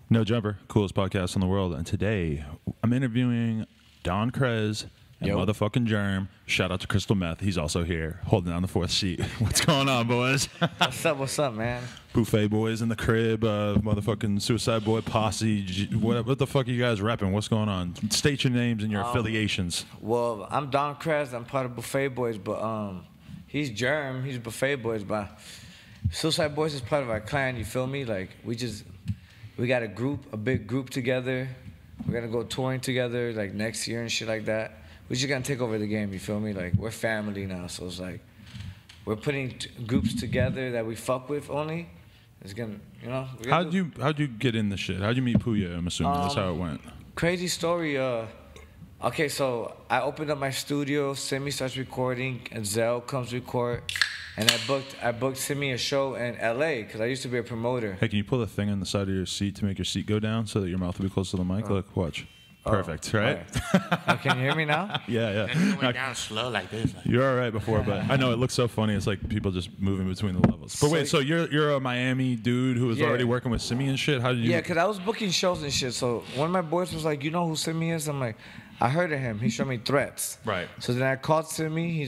No Jumper, coolest podcast in the world. And today, I'm interviewing Don Krez and motherfucking Germ. Shout out to Crystal Meth. He's also here, holding down the fourth seat. What's going on, boys? What's up, man? Buffett Boys in the crib, motherfucking Suicide Boy posse. What the fuck are you guys repping? What's going on? State your names and your affiliations. Well, I'm Don Krez. I'm part of Buffett Boys, but he's Germ. He's Buffett Boys, but Suicide Boys is part of our clan. You feel me? Like we got a big group together. We're gonna go touring together like next year and shit like that. We're just gonna take over the game. You feel me? Like we're family now, so it's like we're putting groups together that we fuck with only. It's gonna, you know. How'd you get in the shit? How'd you meet Pouya? I'm assuming that's how it went. Crazy story. Okay, so I opened up my studio. Simi starts recording, and Zell comes record. And I booked Simi a show in L.A. because I used to be a promoter. Hey, can you pull the thing on the side of your seat to make your seat go down so that your mouth will be close to the mic? Look, watch. Perfect, right? Can you hear me now? Yeah. And you went down slow like this. You're all right before, but I know it looks so funny. It's like people just moving between the levels. But wait, so you're a Miami dude who was already working with Simi and shit? How did you? Yeah, because I was booking shows and shit. So one of my boys was like, "You know who Simi is?" I'm like, I heard of him. He showed me threats. Right. So then I called Simi. He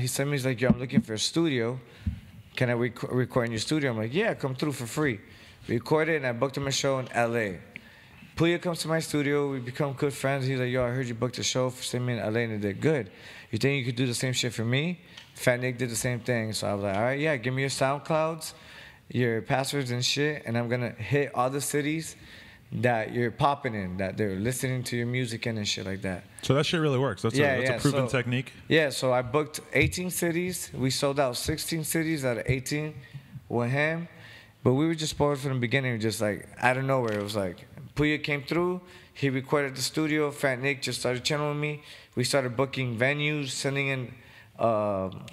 sent me. He's like, "Yo, I'm looking for a studio. Can I record in your studio?" I'm like, "Yeah, come through for free." We recorded, and I booked him a show in L.A. Pouya comes to my studio. We become good friends. He's like, "Yo, I heard you booked a show for Simi in L.A. and it did good. You think you could do the same shit for me?" Fat Nick did the same thing. So I was like, "All right, yeah, give me your SoundClouds, your passwords and shit, and I'm going to hit all the cities that you're popping in, that they're listening to your music in and shit like that." So that shit really works. That's a proven technique. Yeah, so I booked 18 cities. We sold out 16 cities out of 18 with him. But we were just spoiled from the beginning, just like out of nowhere. It was like Pouya came through. He recorded the studio. Fat Nick just started channeling me. We started booking venues, sending in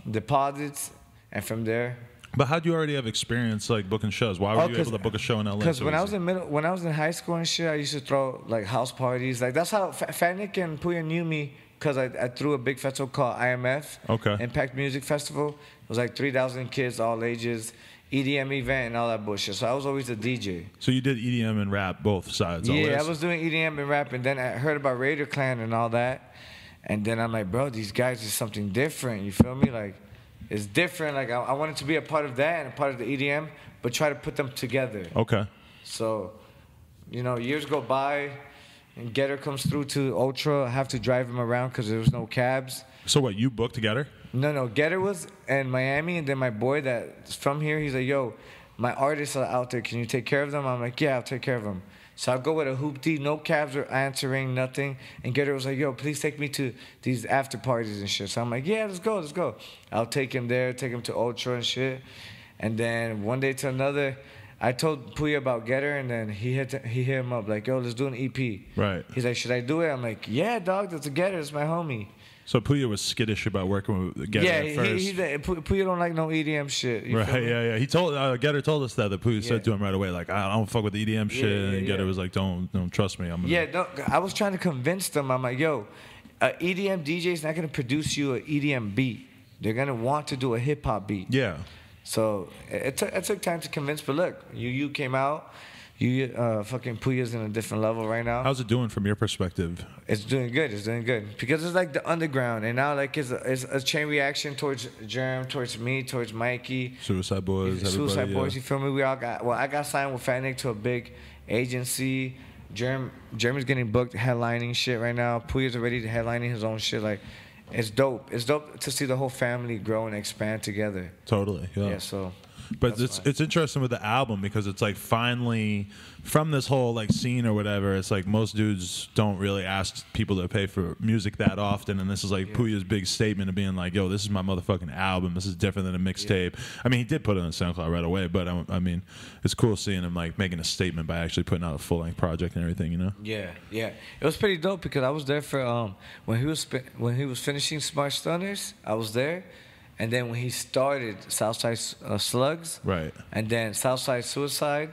deposits, and from there. But how'd you already have experience like booking shows? Why were you able to book a show in LA? Because when I was in high school and shit, I used to throw like house parties. Like that's how Fat Nick and Pouya knew me, because I threw a big festival called IMF. Okay. Impact Music Festival. It was like 3,000 kids, all ages, EDM event and all that bullshit. So I was always a DJ. So you did EDM and rap, both sides. Yeah, always? I was doing EDM and rap, and then I heard about Raider Klan and all that, and then I'm like, bro, these guys is something different. You feel me? Like, it's different. Like I wanted to be a part of that and a part of the EDM, but try to put them together. Okay. So, you know, years go by, and Getter comes through to Ultra. I have to drive him around because there was no cabs. So what, you booked Getter? No, Getter was in Miami, and then my boy that's from here, he's like, "Yo, my artists are out there. Can you take care of them?" I'm like, "Yeah, I'll take care of them." So I go with a hoopty, no cabs are answering, nothing. And Getter was like, "Yo, please take me to these after parties and shit." So I'm like, "Yeah, let's go. I'll take him there, take him to Ultra and shit." And then one day to another, I told Pouya about Getter, and then he hit him up like, "Yo, let's do an EP." Right. He's like, "Should I do it?" I'm like, "Yeah, dog, that's a Getter. It's my homie." So Pouya was skittish about working with Getter at first. Yeah, Pouya don't like no EDM shit. Right, yeah. He told Getter told us that Pouya said to him right away, like, "I don't fuck with the EDM shit," and Getter was like, "Don't trust me." I was trying to convince them. I'm like, "Yo, an EDM DJ is not gonna produce you an EDM beat. They're gonna want to do a hip hop beat." Yeah. So it took time to convince, but look, you came out. Fucking Pouya's in a different level right now. How's it doing from your perspective? It's doing good. Because it's like the underground, and now like it's a chain reaction towards Germ, towards me, towards Mikey. Suicide Boys, Suicide Boys. You feel me? We all got. Well, I got signed with Fat Nick to a big agency. Germ is getting booked headlining shit right now. Pouya's already headlining his own shit. Like, it's dope. It's dope to see the whole family grow and expand together. Totally. Yeah. So. But it's interesting with the album because it's like finally from this whole like scene or whatever, it's like most dudes don't really ask people to pay for music that often, and this is like Pouya's big statement of being like, "Yo, this is my motherfucking album. This is different than a mixtape." I mean, he did put it on SoundCloud right away, but I mean, it's cool seeing him like making a statement by actually putting out a full length project and everything, you know? Yeah. It was pretty dope because I was there for when he was finishing Smart Stunners, I was there. And then when he started Southside Slugs, right, and then Southside Suicide,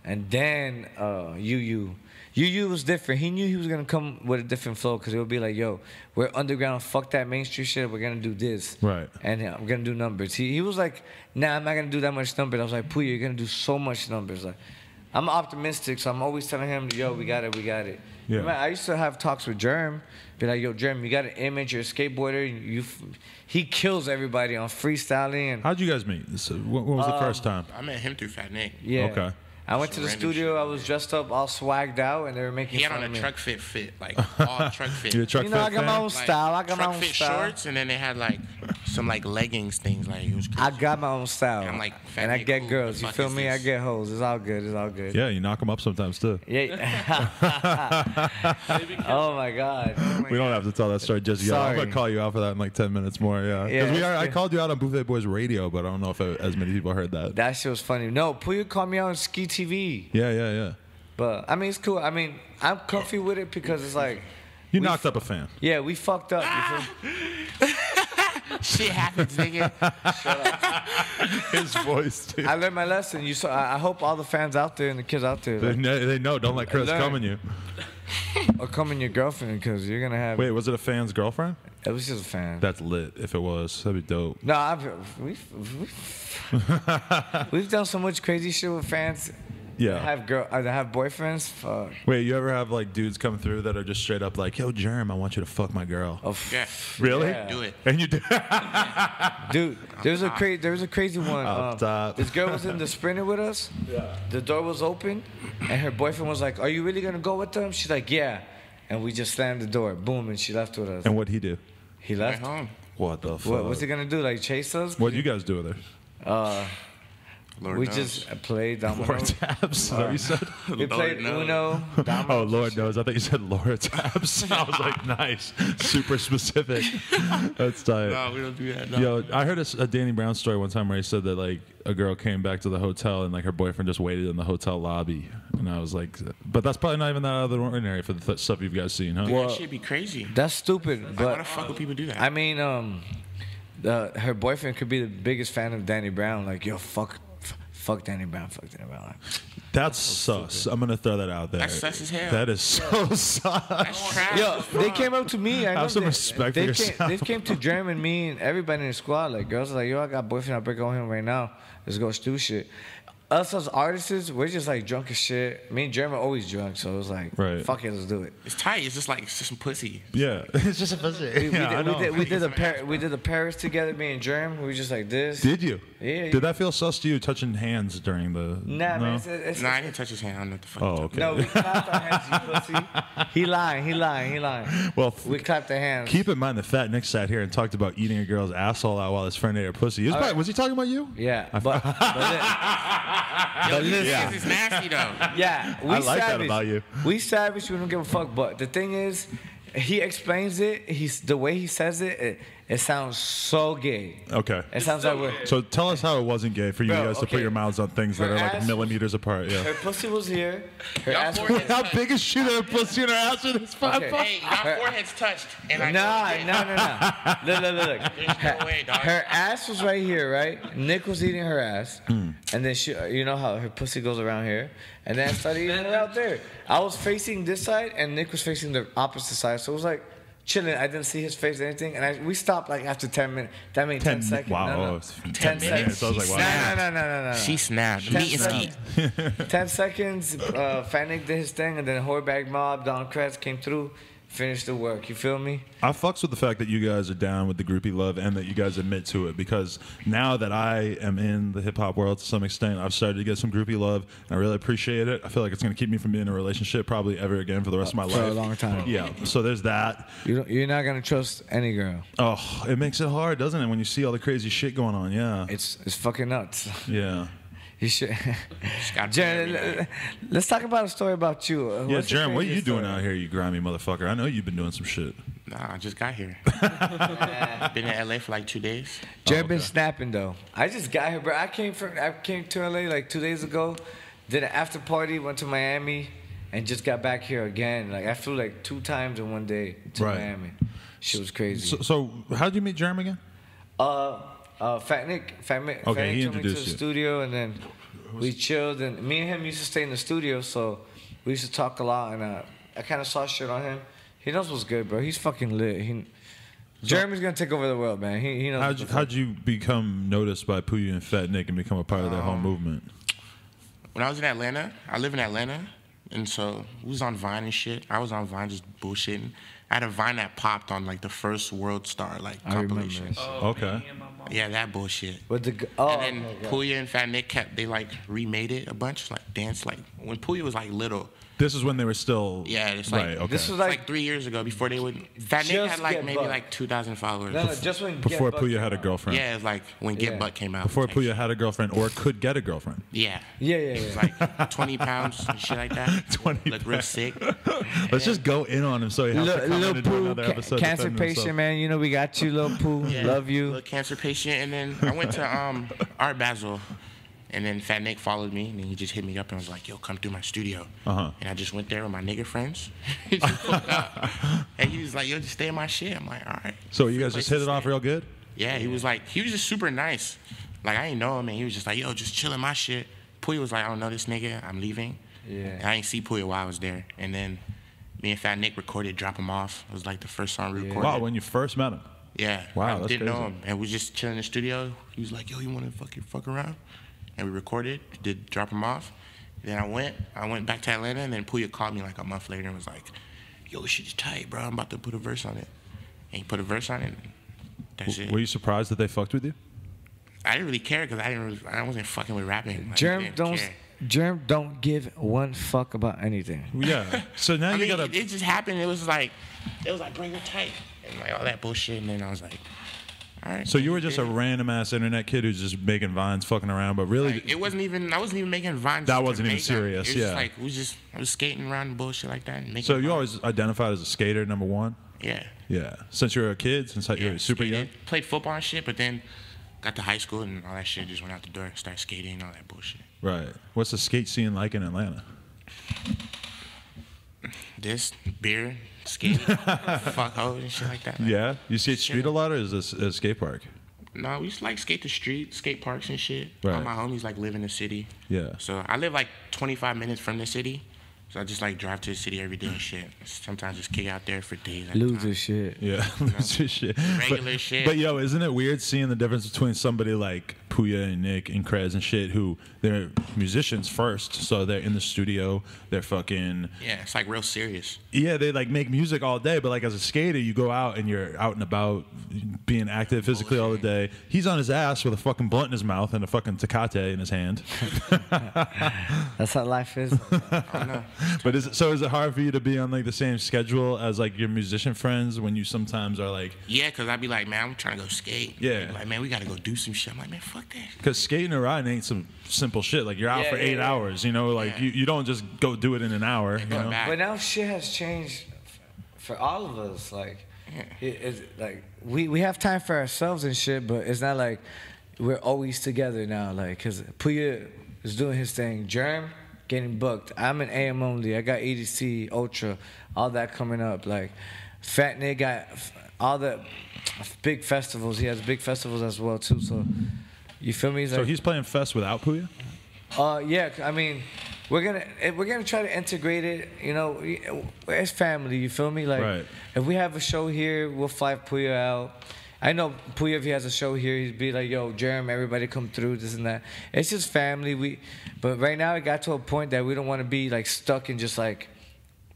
and then UU was different. He knew he was gonna come with a different flow because it would be like, "Yo, we're underground. Fuck that Main Street shit. We're gonna do this, right? And I'm gonna do numbers." He was like, "Nah, I'm not gonna do that much numbers." I was like, "Pouya, you're gonna do so much numbers." Like, I'm optimistic, so I'm always telling him, yo, we got it. Yeah. Man, I used to have talks with Germ, be like, yo, Germ, you got an image, you're a skateboarder. He kills everybody on freestyling. And How'd you guys meet? When was the first time? I met him through Fat Nick. yeah. Okay. I went to the studio. I was dressed up, all swagged out, and they were making He had fun on a of me. truck fit, like all truck fit. You a truck You know, fit I got fan? my own Like, style. I got my truck own fit style. shorts, and then they had like some like leggings things. Like it was crazy. I got my own style. And I'm like, Fat and I Nick, get cool. girls. The You fuck feel is me? I this? get hoes. It's all good. It's all good. Yeah, you knock them up sometimes too. Yeah. Oh my God. We don't have to tell that story just yet. I'm Sorry. gonna call you out for that in like 10 minutes more. Yeah, Yeah, because that's I good. called you out on Buffett Boys radio, but I don't know if as many people heard that. That shit was funny. No, Pouya called me out on Ski TV. Yeah. But I mean, it's cool. I mean, I'm comfy with it because it's like, You knocked up a fan. yeah, we fucked up. You feel? Shit happens, nigga. His voice, dude. I learned my lesson. You saw. I hope all the fans out there and the kids out there They know. Don't let Chris Learn. come in you. or come in your girlfriend because you're gonna have. Wait, was it a fan's girlfriend? It was just a fan. That's lit. If it was, that'd be dope. No, we've done so much crazy shit with fans. Yeah. That have boyfriends. Fuck. Wait, you ever have like dudes come through that are just straight up like, "Yo, Germ, I want you to fuck my girl." Oh, Yeah. Really? yeah. Do it. And you do. Dude, there was a crazy one. Up top. This girl was in the Sprinter with us. Yeah. The door was open, and her boyfriend was like, "Are you really gonna go with them?" She's like, "Yeah," and we just slammed the door. Boom, and she left with us. And what'd he do? He Went left. home. What the fuck? What's he gonna do? Like chase us? What'd you guys do with her? Lord We knows. just played domino. Laura Taps. Is that what you said? We played knows. Uno. Dominoes, Oh, Lord and shit. knows. I thought you said Laura Taps. I was like, nice. Super specific. That's tight. No, we don't do that. No. Yo, I heard a Danny Brown story one time where he said that like a girl came back to the hotel and like her boyfriend just waited in the hotel lobby, and I was like, but that's probably not even that out of the ordinary for the stuff you guys seen, huh? That shit be crazy. That's stupid. Like, why the But fuck would people do that? I mean, her boyfriend could be the biggest fan of Danny Brown. Like, yo, fuck Danny Brown. Fuck Danny Brown. Like, That's sus. I'm gonna throw that out there. That's sus as hell. That is so sus. That's trash. yo, they came up to me. I know Have some they- respect they for came, yourself. They came to Germ and me and everybody in the squad. Like, girls are like, yo, I got a boyfriend. I'll break up with him right now. Let's go do shit. Us as artists, we're just like drunk as shit. Me and Germ are always drunk, so it was like, Right. fuck it, let's do it. It's tight. It's just like it's just some pussy. Yeah, it's just a pussy. We did the Paris together, me and Germ. We were just like this. Did you? Yeah. Did that feel sus to you touching hands during the? Nah, no? man. It's, Nah, I didn't touch his hand. I don't know what the fuck. Oh, okay. no, we clapped our hands, you pussy. He lying. Well, We clapped our hands. keep in mind that Fat Nick sat here and talked about eating a girl's asshole out while his friend ate her pussy. He was, probably, was he talking about you? Yeah, but listen, This is nasty though. yeah, we I like that savage. about you. We savage. We don't give a fuck. But the thing is, he explains it. The way he says it, it sounds so gay. Okay. It sounds like we're. So tell us how it wasn't gay for you Bro, guys to put okay. your mouths on things that Her are like ass- millimeters apart. Yeah. Her pussy was here. Her Y'all ass was foreheads How touched. big is she to have pussy in her ass with this fat Okay. fuck? Hey, y'all foreheads touched, and I No. Look. There's no way, dog. Her ass was right here, right? Nick was eating her ass, and then she, you know how her pussy goes around here, and then I started eating her out there. I was facing this side, and Nick was facing the opposite side, so it was like chilling. I didn't see his face or anything, and we stopped like after 10 minutes. That made 10 seconds. Wow. No, Oh, 10 minutes. seconds. I was like, wow. No. She snapped. 10 Meat and skeet. seconds. 10 seconds. Fat Nick did his thing, and then Whorebag Mob, Don Krez came through, finished the work. You feel me? I fucks with the fact that you guys are down with the groupie love and that you guys admit to it, because now that I am in the hip hop world to some extent, I've started to get some groupie love and I really appreciate it. I feel like it's going to keep me from being in a relationship probably ever again for the rest of my life. For a long time. Yeah. So there's that. You're not gonna trust any girl. Oh, it makes it hard, doesn't it, when you see all the crazy shit going on? Yeah. It's fucking nuts. Yeah. You should. got Jared, let's talk about a story about you. Yeah, What's your Jerem, what are you craziest doing story? out here, you grimy motherfucker? I know you've been doing some shit. Nah, I just got here. Been in LA for like 2 days. Jared been snapping though. I just got here, bro. I came to LA like 2 days ago. Did an after party, went to Miami, and just got back here again. Like I flew like 2 times in one day to Right. Miami. Shit was crazy. So how'd you meet Jerem again? Fat Nick Okay, took he me to introduced the you. studio, and then we chilled. And me and him used to stay in the studio, so we used to talk a lot. And I kind of saw shit on him. He knows what's good, bro. He's fucking lit. Jeremy's gonna take over the world, man. He knows. How'd you become noticed by Pouya and Fat Nick and become a part of their whole movement? when I was in Atlanta, I live in Atlanta, and so we was on Vine and shit. I was on Vine just bullshitting. I had a Vine that popped on like the first World Star like compilation. Okay. Yeah, that bullshit. With the And then Pouya and Fat Nick they like remade it a bunch, like dance like when Pouya was like little. This is when they were still. Yeah, it's like right. Okay. this was like 3 years ago before they would. Fat Nick Just had like Get maybe Buck. like 2,000 followers. no, just when Before Get Buck Pouya had a came out. girlfriend. Yeah, it's like when Get Yeah. Buck came out. Before type Pouya shit. had a girlfriend or could get a girlfriend. Yeah. Yeah. It's like 20 pounds and shit like that. 20 Look real sick. Let's just go in on him so he has to come in Little and do Pooh, another episode. cancer defending patient, himself. man. You know we got you, Little Pooh. Yeah, Love you. Little cancer patient, and then I went to Art Basel, and then Fat Nick followed me, and then he just hit me up and was like, "Yo, come through my studio." Uh-huh. And I just went there with my nigga friends. He just pulled up. And he was like, "Yo, just stay in my shit." I'm like, "All right." So you guys Place just hit to it off stay. real good? Yeah, he was just super nice. Like I didn't know him, and he was just like, "Yo, just chill in my shit." Pouya was like, "I don't know this nigga. I'm leaving." Yeah. And I didn't see Pouya while I was there, and then me and Fat Nick recorded "Drop Him Off." It was like the first song we recorded. Wow, when you first met him. Yeah. Wow, I that's didn't know crazy. him. And we just chilling in the studio. He was like, "Yo, you wanna fuck around?" And we recorded, did Drop Him Off. Then I went back to Atlanta, and then Pouya called me like a month later and was like, "Yo, this shit is tight, bro. I'm about to put a verse on it." And he put a verse on it, and that's it. Were you surprised that they fucked with you? I didn't really care because I wasn't fucking with rapping. Like, I Germ didn't don't care. Germ don't give one fuck about anything. Yeah. So now I you mean, gotta. it just happened. It was like, bring it tight. And like all that bullshit. And then I was like, all right. So you were just a random ass internet kid who's just making vines, fucking around, but really, Like, I wasn't even making vines. That to wasn't even make them. serious, It was yeah. just like I was skating around and bullshit like that. And making so you vines. always identified as a skater, number one. Yeah. Yeah. Since you were a kid, since you were super skated, young. Played football and shit, but then got to high school and all that shit just went out the door. Started skating and all that bullshit. Right. What's the skate scene like in Atlanta? This beer, skating, fuck hoes and shit like that. Yeah. You skate Shit. street a lot, or is this a skate park? No, we used to like skate the street, skate parks and shit. Right. All my homies like live in the city. Yeah. So I live like 25 minutes from the city. So I just like drive to the city every day and shit. Sometimes just kick out there for days. At a Loser time. shit. Yeah. shit. Regular shit. But yo, isn't it weird seeing the difference between somebody like Pouya and Nick and Krez and shit, who they're musicians first, so they're in the studio, they're fucking. Yeah, it's like real serious. Yeah, they like make music all day, but like as a skater, you go out and you're out and about, being active physically all the day. He's on his ass with a fucking blunt in his mouth and a fucking Tecate in his hand. That's how life is. I don't know. But is it hard for you to be on like the same schedule as like your musician friends when you sometimes are like? Yeah, because I'd be like, man, I'm trying to go skate. Yeah. They'd be like, man, we got to go do some shit. I'm like, man, fuck that. Because skating or riding ain't some simple shit. Like you're out Yeah, for 8 yeah. hours, you know. Like Yeah. you don't just go do it in an hour. You going know? back. But now shit has changed for all of us. Like, it's like we have time for ourselves and shit, but it's not like we're always together now. Like, cause Pouya is doing his thing. Germ getting booked. I'm an AM only. I got EDC, Ultra, all that coming up. Like, Fat Nick got all the big festivals. He has big festivals as well too. So, you feel me? So he's playing Fest without Pouya? Yeah, I mean, we're gonna try to integrate it. You know, it's family. You feel me? Like, Right. if we have a show here, we'll fly Pouya out. I know Pouya, if he has a show here, he'd be like, "Yo, Germ, everybody come through, this and that." It's just family. But right now, it got to a point that we don't want to be like stuck in just like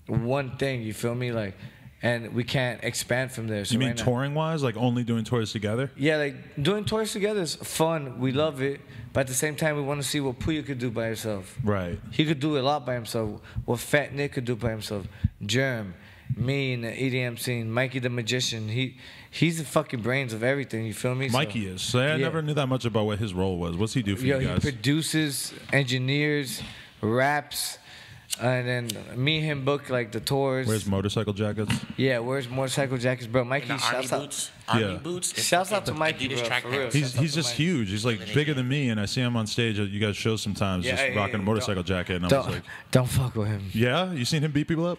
one thing. You feel me? Like, and we can't expand from there. So You mean right now- touring wise, like only doing tours together? Yeah, like doing tours together is fun. We love it, but at the same time, we want to see what Pouya could do by himself. Right. He could do a lot by himself. What Fat Nick could do by himself. Germ, me in the EDM scene, Mikey the Magician. He's the fucking brains of everything. You feel me? So- Mikey is. So I Yeah. never knew that much about what his role was. What's he do for Yo, you he guys? produces, engineers, raps, and then me and him book like the tours. Wears motorcycle jackets. Yeah, where's motorcycle jackets, bro? Mikey, The army shouts out. boots. Army Yeah. boots. and Shouts out to fucking Mikey, Adidas bro, track for real. pants. He's Shouts out to just Mikey. huge. He's like bigger than me, and I see him on stage at you guys show sometimes, Yeah, just yeah, rocking a yeah. motorcycle jacket, and I was like, Don't fuck with him. "Yeah, you seen him beat people up?"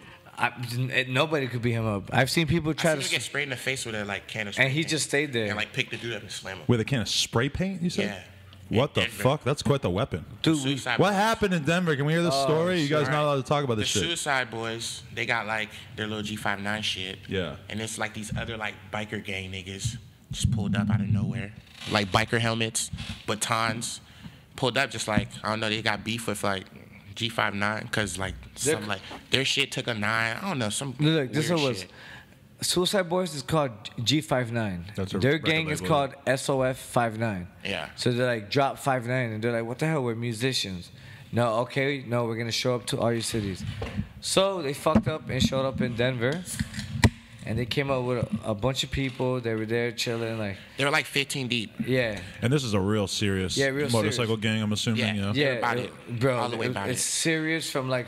Nobody could beat him up. I've seen people try I seen him to, get sprayed in the face with a like can of spray and he paint. just stayed there. and like pick the dude up and slam him. With a can of spray paint, you said? Yeah. What the Denver. fuck? That's quite the weapon. Dude, Suicide What Boys. happened in Denver? Can we hear this story? You guys Right. not allowed to talk about The this shit. Suicide Boys, they got like their little G59 shit. Yeah. And it's like these other like biker gang niggas just pulled up out of nowhere. Like biker helmets, batons, pulled up just like, I don't know, they got beef with like G59 because like some like their shit took a 9. I don't know, some Look, this weird was shit. Suicide Boys is called G59. That's a Their record gang is label. called SOF59. Yeah. So they're like drop 59, and they're like, what the hell? We're musicians. No, okay, no, we're gonna show up to all your cities. So they fucked up and showed up in Denver, and they came up with a bunch of people. They were there chilling, like They were like 15 deep. yeah. And this is a real serious Real motorcycle serious. gang, I'm assuming. Yeah. Yeah. Yeah, about it. bro, All the way about it's it. serious from like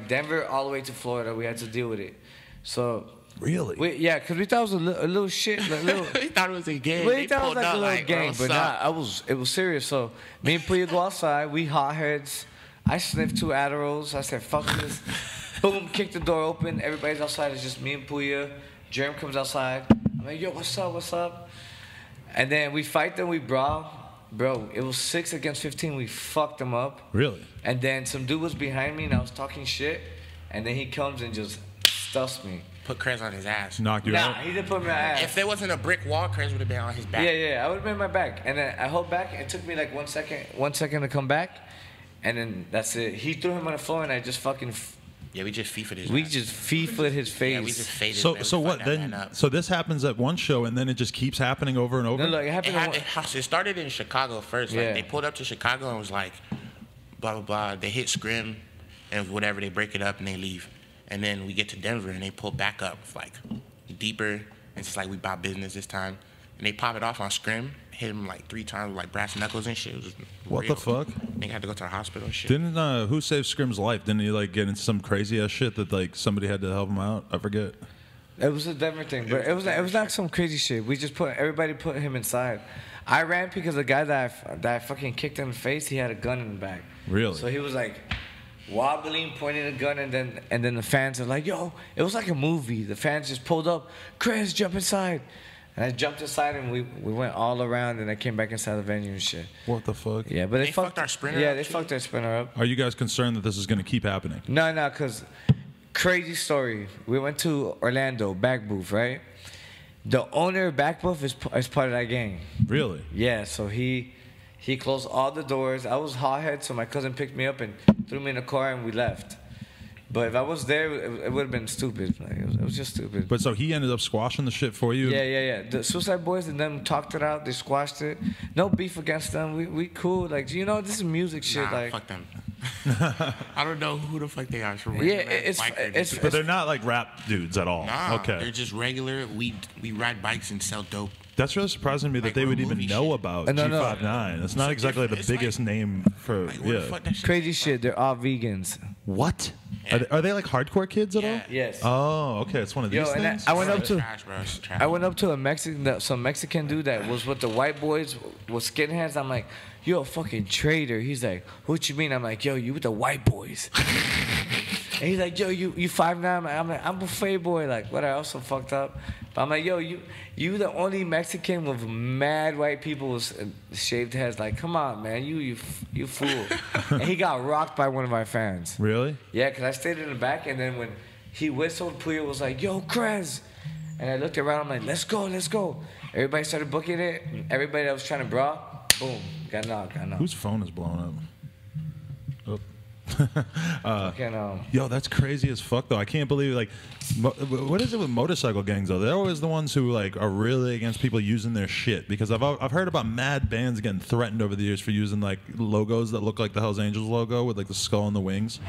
Denver all the way to Florida. We had to deal with it. So Really? yeah, because we thought it was a little shit, like little. They thought it was a gang. We They thought it was pulled like a up little gang, what's but up? nah, it was serious. So me and Pouya go outside, we hotheads. I sniffed 2 Adderalls. I said, fuck this. Boom, kick the door open. Everybody's outside. It's just me and Pouya. Germ comes outside. I'm like, yo, what's up, what's up? And then we fight them, we brawl. Bro, it was 6 against 15. We fucked them up. Really? And then some dude was behind me, and I was talking shit. And then he comes and just stuffs me. Put Krez on his ass. Knocked you Nah, out? he didn't put me on my ass. If there wasn't a brick wall, Krez would have been on his back. Yeah, I would have been in my back. And then I hold back. It took me like 1 second to come back. And then that's it. He threw him on the floor, and I just fucking, Yeah, we just FIFA'd his we ass. just FIFA his face. Yeah, we just faded him, So man. so We what fucked that then? man up. So this happens at one show and then it just keeps happening over and over. No, look, it happened. It started in Chicago first. Yeah. Like they pulled up to Chicago and was like, blah blah blah. They hit scrim, and whatever they break it up and they leave. And then we get to Denver and they pull back up, like deeper. It's just like we bought business this time, and they pop it off on scrim. Hit him like 3 times with like brass knuckles and shit. It was What real. the fuck? They had to go to the hospital and shit. Didn't who saved Scrim's life? Didn't he like get into some crazy ass shit that like somebody had to help him out? I forget. It was a Denver thing, but it was not some crazy shit. We just everybody put him inside. I ran because the guy that I fucking kicked in the face, he had a gun in the back. Really? So he was like wobbling, pointing a gun, and then the fans are like, yo, it was like a movie. The fans just pulled up, Krez, jump inside. And I jumped inside and we went all around and I came back inside the venue and shit. What the fuck? Yeah, but They fucked our sprinter Yeah, up, they too? fucked our sprinter up. Are you guys concerned that this is going to keep happening? No, because crazy story. We went to Orlando, Back Booth, right? The owner of Back Booth is part of that gang. Really? Yeah, so he closed all the doors. I was hothead, so my cousin picked me up and threw me in a car and we left. But if I was there, it would have been stupid. Like, it was just stupid. But so he ended up squashing the shit for you? Yeah. The Suicide Boys and them talked it out. They squashed it. No beef against them. We cool. Like, you know, this is music shit. Nah, like, fuck them. I don't know who the fuck they are. Some Yeah, random ass biker it's dudes. But they're not like rap dudes at all. Nah, Okay. they're just regular. We ride bikes and sell dope. That's really surprising to me that Like, they we're would even movie know shit. about No. G59. It's not exactly the it's biggest like- name for Like, what the yeah. fuck that shit? crazy shit. They're all vegans. What? Yeah. Are they like hardcore kids at Yeah. all? Yes. Oh, okay. It's one of these Yo, and things. I went up It's to trash, bro. It's trash. I went up to some Mexican dude that was with the white boys with skinheads. I'm like, you're a fucking traitor. He's like, what you mean? I'm like, yo, you with the white boys. And he's like, yo, you 5'9". I'm like, I'm Buffett boy. Like, what? I also fucked up. But I'm like, yo, you the only Mexican with mad white people with shaved heads. Like, come on, man, you fool. And he got rocked by one of our fans. Really? Yeah, because I stayed in the back, and then when he whistled, Pouya was like, yo, Krez. And I looked around, I'm like, let's go. Everybody started booking it. Everybody that was trying to brawl, boom, got knocked. Whose phone is blowing up? Oh. Fucking, Yo, that's crazy as fuck though. I can't believe like, what is it with motorcycle gangs though? They're always the ones who like are really against people using their shit because I've heard about mad bands getting threatened over the years for using like logos that look like the Hells Angels logo with like the skull and the wings.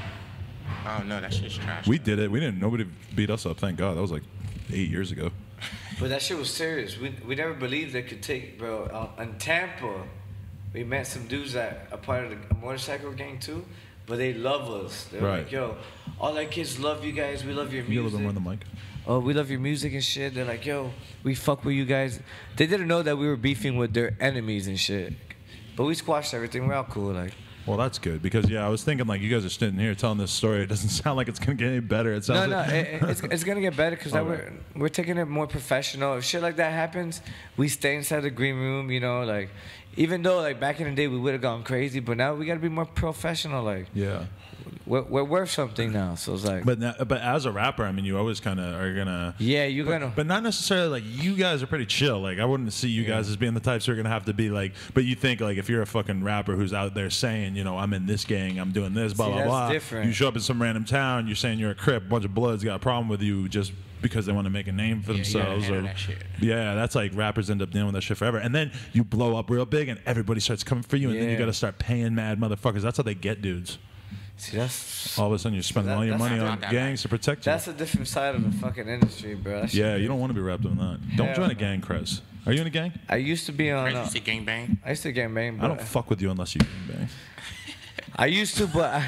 Oh no, that shit's trash. We did it. We didn't. Nobody beat us up. Thank God. That was like 8 years ago. But that shit was serious. We never believed they could take, bro. In Tampa, we met some dudes that are part of the motorcycle gang too, but they love us. They're Right. like, yo, all our kids love you guys. We love your Can you get a little music. bit more on the mic? Oh, we love your music and shit. They're like, yo, we fuck with you guys. They didn't know that we were beefing with their enemies and shit. But we squashed everything. We're all cool. Like, Well, that's good because yeah, I was thinking like you guys are sitting here telling this story. It doesn't sound like it's gonna get any better. It sounds no, like it's gonna get better because Okay. we're taking it more professional. If shit like that happens, we stay inside the green room. You know, like even though like back in the day we would have gone crazy, but now we gotta be more professional. Like, yeah. we're worth something now. So it's like, but as a rapper, I mean, you always kind of are gonna. Yeah, you're gonna. But not necessarily like you guys are pretty chill. Like I wouldn't see you guys as being the types who are gonna have to be like. But you think like if you're a fucking rapper who's out there saying, you know, I'm in this gang, I'm doing this, blah blah blah. Different. You show up in some random town, you're saying you're a Crip, a bunch of Bloods got a problem with you just because they want to make a name for themselves. That's like rappers end up dealing with that shit forever. And then you blow up real big and everybody starts coming for you and then you got to start paying mad motherfuckers. That's how they get dudes. See, that's... All of a sudden you're spending all your money on gangs to protect you. That's a different side of the fucking industry, bro. Yeah, you don't want to be wrapped in that. Don't join a gang, Krez. Are you in a gang? I used to be on... I used to gangbang. I used to gangbang, but... I don't fuck with you unless you gangbang. I used to, but...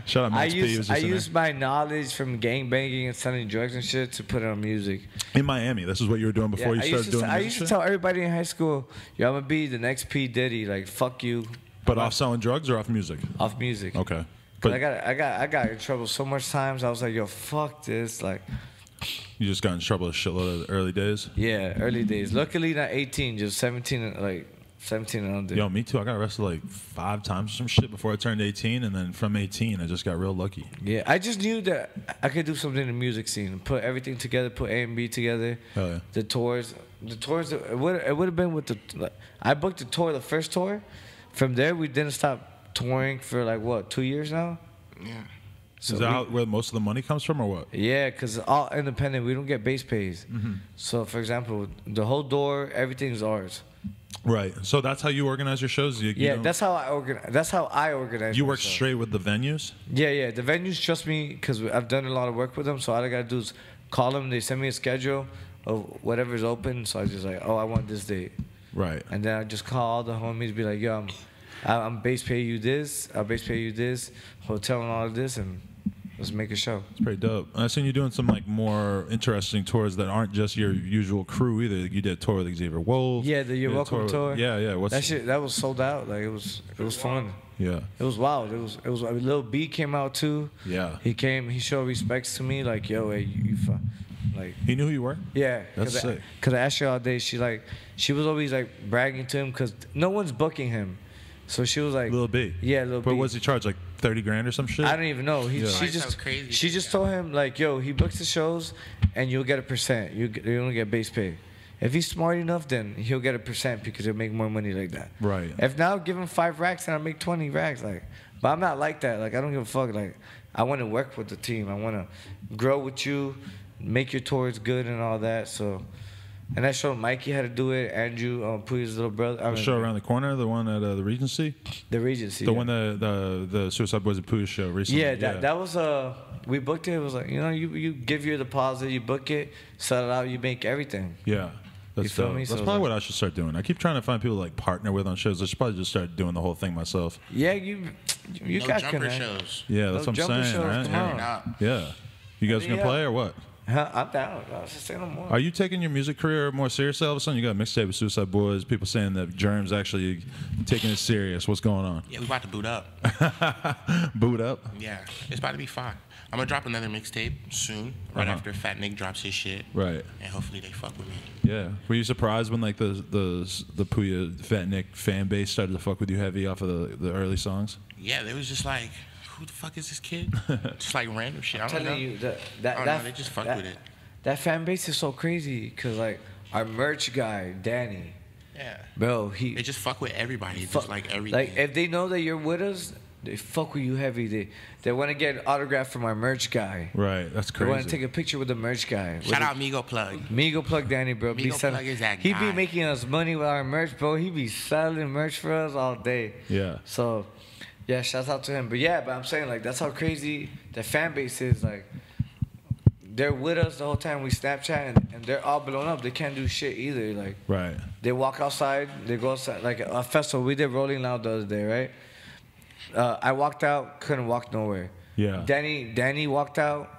Shut up, Max P. I used my knowledge from gangbanging and selling drugs and shit to put it on music. In Miami, this is what you were doing before you started doing music. I used to tell everybody in high school, yo, I'm going to be the next P. Diddy. Like, fuck you. But off selling drugs or off music? Off music. Okay. But I got in trouble so much times. I was like, yo, fuck this. Like... You just got in trouble a shitload of the early days? Yeah, early days. Luckily, not 18, just 17, like 17 and under. Yo, me too. I got arrested like 5 times or some shit before I turned 18, and then from 18, I just got real lucky. Yeah, I just knew that I could do something in the music scene, put everything together, put A and B together. Hell yeah. The tours, it would have been with the. I booked the tour, the first tour. From there, we didn't stop touring for like what, 2 years now. Yeah. So is that where most of the money comes from, or what? Yeah, because all independent, we don't get base pays. So, for example, the whole door, everything's ours. Right. So that's how you organize your shows. That's how I organize. That's how I organize. You work straight with the venues. Yeah. The venues trust me because I've done a lot of work with them. So all I gotta do is call them. They send me a schedule of whatever's open. So I just like, oh, I want this date. Right. And then I just call all the homies, be like, yo, I'm base pay you this. I'll base pay you this. Hotel and all of this, and let's make a show. It's pretty dope. I've seen you doing some like more interesting tours that aren't just your usual crew either. You did a tour with Xavier Wolf. Yeah, the You're Welcome tour. Yeah. That shit that was sold out. Like it was fun. Yeah. It was wild. It was Lil B came out too. Yeah. He came. He showed respects to me. Like, yo, hey, like. He knew who you were. Yeah. That's sick. Cause I asked her all day. She was always like bragging to him because no one's booking him. So she was like, Lil B. Yeah, Lil B. But what was he charged, like 30 grand or some shit? I don't even know. She just told him like, yo, he books the shows, and you'll get a percent. You only get base pay. If he's smart enough, then he'll get a percent because he'll make more money like that. Right. If now give him 5 racks and I make 20 racks, like, but I'm not like that. Like I don't give a fuck. Like I want to work with the team. I want to grow with you, make your tours good and all that. So. And I showed Mikey how to do it. Andrew, Pouya's little brother. The show around the corner, the one at the Regency. The Regency. The one the Suicide Boys and Pouya show recently. Yeah, that was we booked it. It was like you give your deposit, you book it, sell it out, you make everything. Yeah. That's you feel me? That's probably what I should start doing. I keep trying to find people to like partner with on shows. I should probably just start doing the whole thing myself. Yeah, you got jumper shows. Yeah, that's what I'm saying, right? Yeah. You guys gonna play or what? I'm down. I was just saying no more. Are you taking your music career more seriously all of a sudden? You got a mixtape with Suicide Boys. People saying that Germ's actually taking it serious. What's going on? Yeah, we about to boot up. Boot up? Yeah, it's about to be fine. I'm gonna drop another mixtape soon, right after Fat Nick drops his shit. Right. And hopefully they fuck with me. Yeah. Were you surprised when like the Pouya Fat Nick fan base started to fuck with you heavy off of the early songs? Yeah, they was just like, who the fuck is this kid? Just like random shit. I don't know. You, they just fuck with it. That fan base is so crazy because like our merch guy Danny. Yeah. Bro, they just fuck with everybody. Just like everything. Like if they know that you're with us, they fuck with you heavy. They want to get an autograph from our merch guy. Right. That's crazy. They want to take a picture with the merch guy. Shout out Migo Plug. Migo Plug Danny, bro. Migo Plug is that guy. He be making us money with our merch, bro. He be selling merch for us all day. Yeah. So. Yeah, shouts out to him. But yeah, I'm saying like that's how crazy the fan base is. Like they're with us the whole time we Snapchat, and they're all blown up. They can't do shit either. Like right. They walk outside. They go outside. Like a festival, we did Rolling Loud the other day, right? I walked out, couldn't walk nowhere. Yeah. Danny walked out.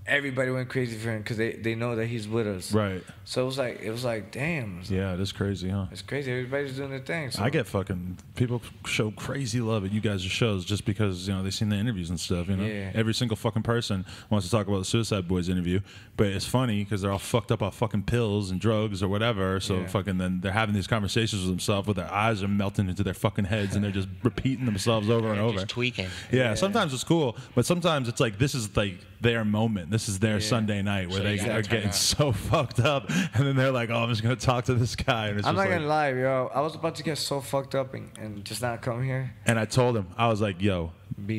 everybody went crazy for him because they know that he's with us. Right. So it was like damn. Yeah, it is crazy, huh? It's crazy. Everybody's doing their thing. So. I get fucking people show crazy love at you guys' shows just because they've seen the interviews and stuff. Yeah. Every single fucking person wants to talk about the Suicide Boys interview, but it's funny because they're all fucked up off fucking pills and drugs or whatever. So fucking then they're having these conversations with themselves, with their eyes are melting into their fucking heads and they're just repeating themselves over and over. Just tweaking. Yeah, sometimes it's cool, but sometimes it's like this is like their moment. This is their Sunday night where they are getting so fucked up, and then they're like, "Oh, I'm just gonna talk to this guy." And it's I'm just not gonna lie, yo. I was about to get so fucked up and just not come here. And I told him, I was like, "Yo,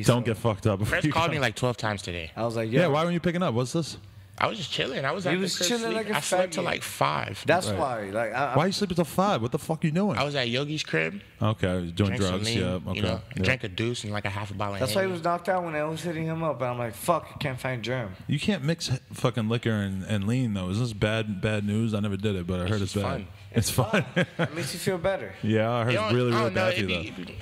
don't get fucked up." Chris called me like 12 times today. I was like, "Yo." Yeah, why weren't you picking up? What's this? I was just chilling. I was He was chilling like a I slept till faggot. like 5. That's why. Like, Why you sleeping till 5? What the fuck you doing? I was at Yogi's crib. Okay, doing Drank some drugs. lean, Yeah, okay. You know, I drank a deuce and like a half a bottle of that's why he Henny. was knocked out when I was hitting him up. And I'm like, fuck, I can't find Germ. You can't mix fucking liquor and lean though. Is this bad news? I never did it, but I heard it's just bad. fun. It's fun. It makes you feel better. Yeah, I heard it's really bad for you though.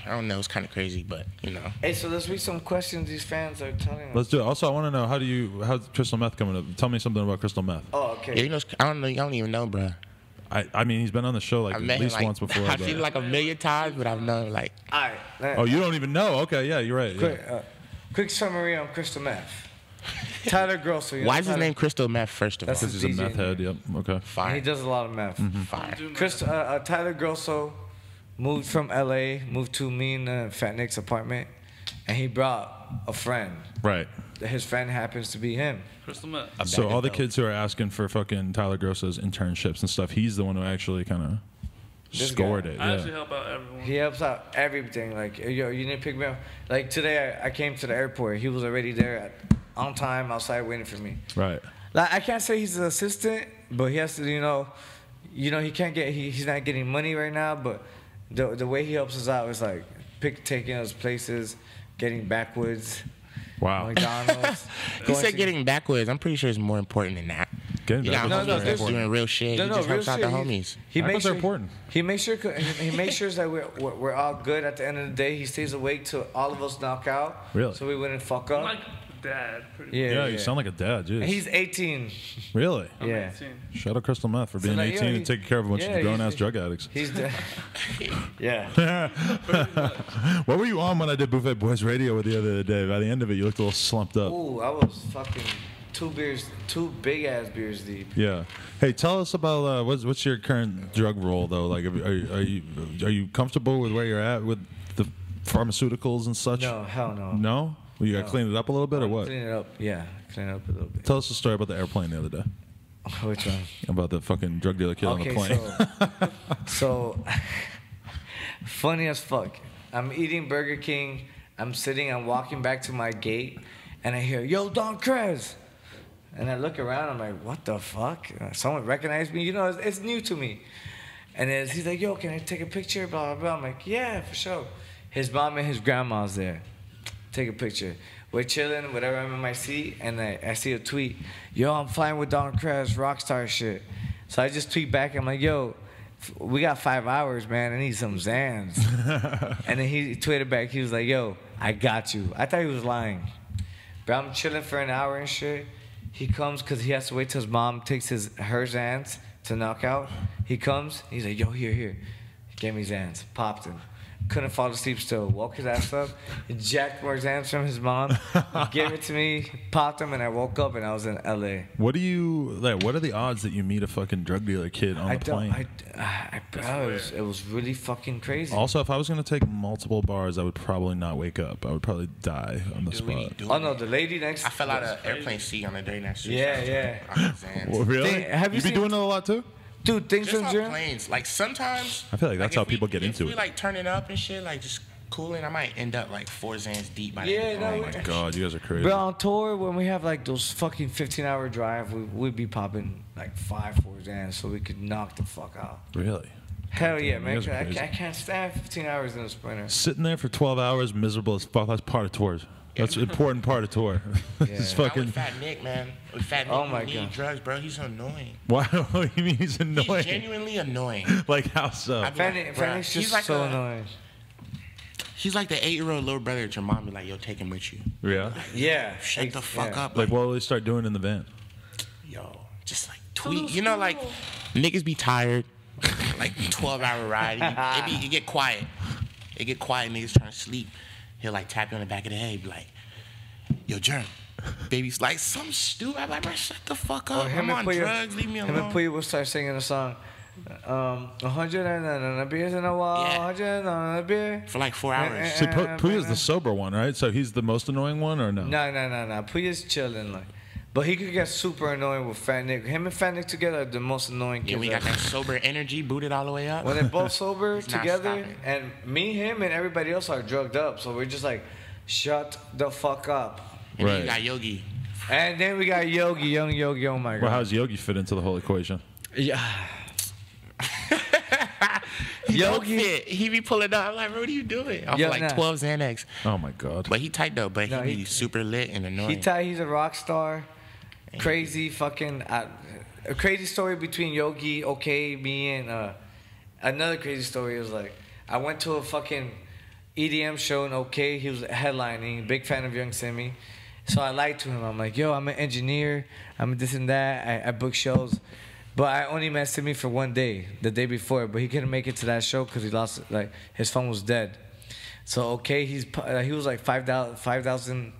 I don't know. It's kind of crazy, but you know. Hey, so let's read some questions these fans are telling us. Let's do it. Also, I want to know how's crystal meth coming up? Tell me something about crystal meth. Oh, okay. Yeah, you know, I don't know. I don't even know, bro. I mean, he's been on the show like I at met him least like, once before. I've but- seen him like a million times, but I've known like. All right. Oh, you don't even know? Okay, yeah, you're right. Yeah. Quick summary on crystal meth. Tyler Grosso. Why is his name Crystal Meth? First of all, That's Because he's a DJ meth head. Yep. Okay. He fire, does a lot of meth. fire. Tyler Grosso moved from LA, moved to me and Fat Nick's apartment, and he brought a friend. Right. His friend happens to be him. Crystal Meth. So all the kids who are asking for fucking Tyler Grosso's internships and stuff, he's the one who actually kind of This scored guy. it. I Yeah. actually help out everyone. He helps out everything. Like, yo, you need to pick me up. Like today, I came to the airport. He was already there on time outside waiting for me. Right. Like, I can't say he's an assistant, but he has to, he can't get, he's not getting money right now, but the way he helps us out is like taking us places, getting backwoods, Wow. McDonald's. He going said to- getting backwards. I'm pretty sure it's more important than that. Getting You got backwards homies is that's important. doing real shit. No, He no, just real helps out the shit. homies. He Backwards makes are sure important. He makes sure that we're all good at the end of the day. He stays awake till all of us knock out. Really? So we wouldn't fuck I'm up. like dad, pretty Yeah, Yeah, you sound like a dad, jeez. And he's 18. Really? I'm Yeah. 18. Shout out Crystal Meth for being like, 18 yeah, and taking care of a bunch yeah, of grown-ass he's- drug addicts. He's yeah. What were you on when I did Buffett Boys radio with you the other day? By the end of it, you looked a little slumped up. Ooh, I was fucking 2 big ass beers deep. Yeah. Hey, tell us about what's your current drug roll though? Like, are you comfortable with where you're at with the pharmaceuticals and such? No, hell no. No? Well, you got to clean it up a little bit or what? Clean it up. Yeah, clean it up a little bit. Tell us the story about the airplane the other day. Which one? About the fucking drug dealer kid on the plane. so funny as fuck. I'm eating Burger King. I'm walking back to my gate, and I hear, "Yo, Don Krez." And I look around, I'm like, what the fuck? Someone recognized me? It's new to me. And then he's like, yo, can I take a picture? Blah, blah, blah. I'm like, yeah, for sure. His mom and his grandma's there. Take a picture. We're chilling, whatever, I'm in my seat, and I see a tweet. Yo, I'm flying with Don Krez, rockstar shit. So I just tweet back, I'm like, yo, we got 5 hours, man. I need some Zans. And then he tweeted back, he was like, yo, I got you. I thought he was lying. But I'm chilling for an hour and shit. He comes because he has to wait till his mom takes her Zans to knock out. He comes, he's like, yo, here. He gave me Zans, popped him. Couldn't fall asleep still. Woke his ass up, jacked more Zans from his mom, gave it to me, popped him, and I woke up and I was in LA. What are the odds that you meet a fucking drug dealer kid on the plane? It was really fucking crazy. Also, if I was gonna take multiple bars, I would probably not wake up. I would probably die on the spot. Oh no, the lady next. I fell out of an airplane seat on the day next. Yeah. Well, really? Have you be seen- doing it a lot too? Dude, things Just on on Germ. planes. Like sometimes. I feel like that's how if people get into If we it. like turning up and shit, like just cooling, I might end up like 4 Zans deep by the Yeah, end. no, of the we- night. God, you guys are crazy. Bro, on tour, when we have like those fucking 15-hour drive, we'd be popping like 5 Zans so we could knock the fuck out. Really? Hell yeah, Damn, man. you guys are I crazy. can't stand 15 hours in a Sprinter. Sitting there for 12 hours, miserable as fuck. That's part of tours. That's an important part of tour. It's Not fucking. with Fat Nick, man. With Fat Nick, Oh my you need God. drugs, bro. He's annoying. Why? What do you mean he's He's annoying? genuinely annoying. Like how so? I'd be like, bruh, Fanny's he's just like so a- annoying. He's like the 8-year-old little brother that your mom be like, yo, take him with you. Yeah. Yeah. Shut the fuck up. Like, what will they start doing in the van? Yo, just like tweet. You know, like, niggas be tired. Like, 12-hour ride. It get quiet. It get quiet, niggas trying to sleep. He'll, like, tap you on the back of the head, be like, yo, Germ. Baby's like, some stupid. I'm like, bro, shut the fuck up. I'm on drugs. Leave me alone. Him and Pouya will start singing a song. 100 beers in a wall, 100 beer. For like 4 hours. See, Pouya's the sober one, right? So he's the most annoying one, or no? No. Pouya's chilling, like. But he could get super annoying with Fat Nick. Him and Fat Nick together are the most annoying kids. Yeah, we got that sober energy booted all the way up. When they're both sober It's not together, stopping. and me, him, and everybody else are drugged up. So we're just like, shut the fuck up. And then Right. you got Yogi. And then we got Yogi, young Yogi. Oh my god. Well, how's Yogi fit into the whole equation? Yeah. Yogi, he be pulling up. I'm like, bro, what are you doing? Off Yo, like nah. 12 Xanax. Oh my God. But he tight though. But No, he be he- super lit and annoying. He's a rock star. Crazy fucking. A crazy story between Yogi, okay, me, and another crazy story was like, I went to a fucking EDM show in OK. He was headlining. Big fan of Young Simi. So I lied to him. I'm like, yo, I'm an engineer. I'm this and that. I book shows. But I only met Simi for one day, the day before. But he couldn't make it to that show because he lost, like, his phone was dead. So, okay, he was like 5,000,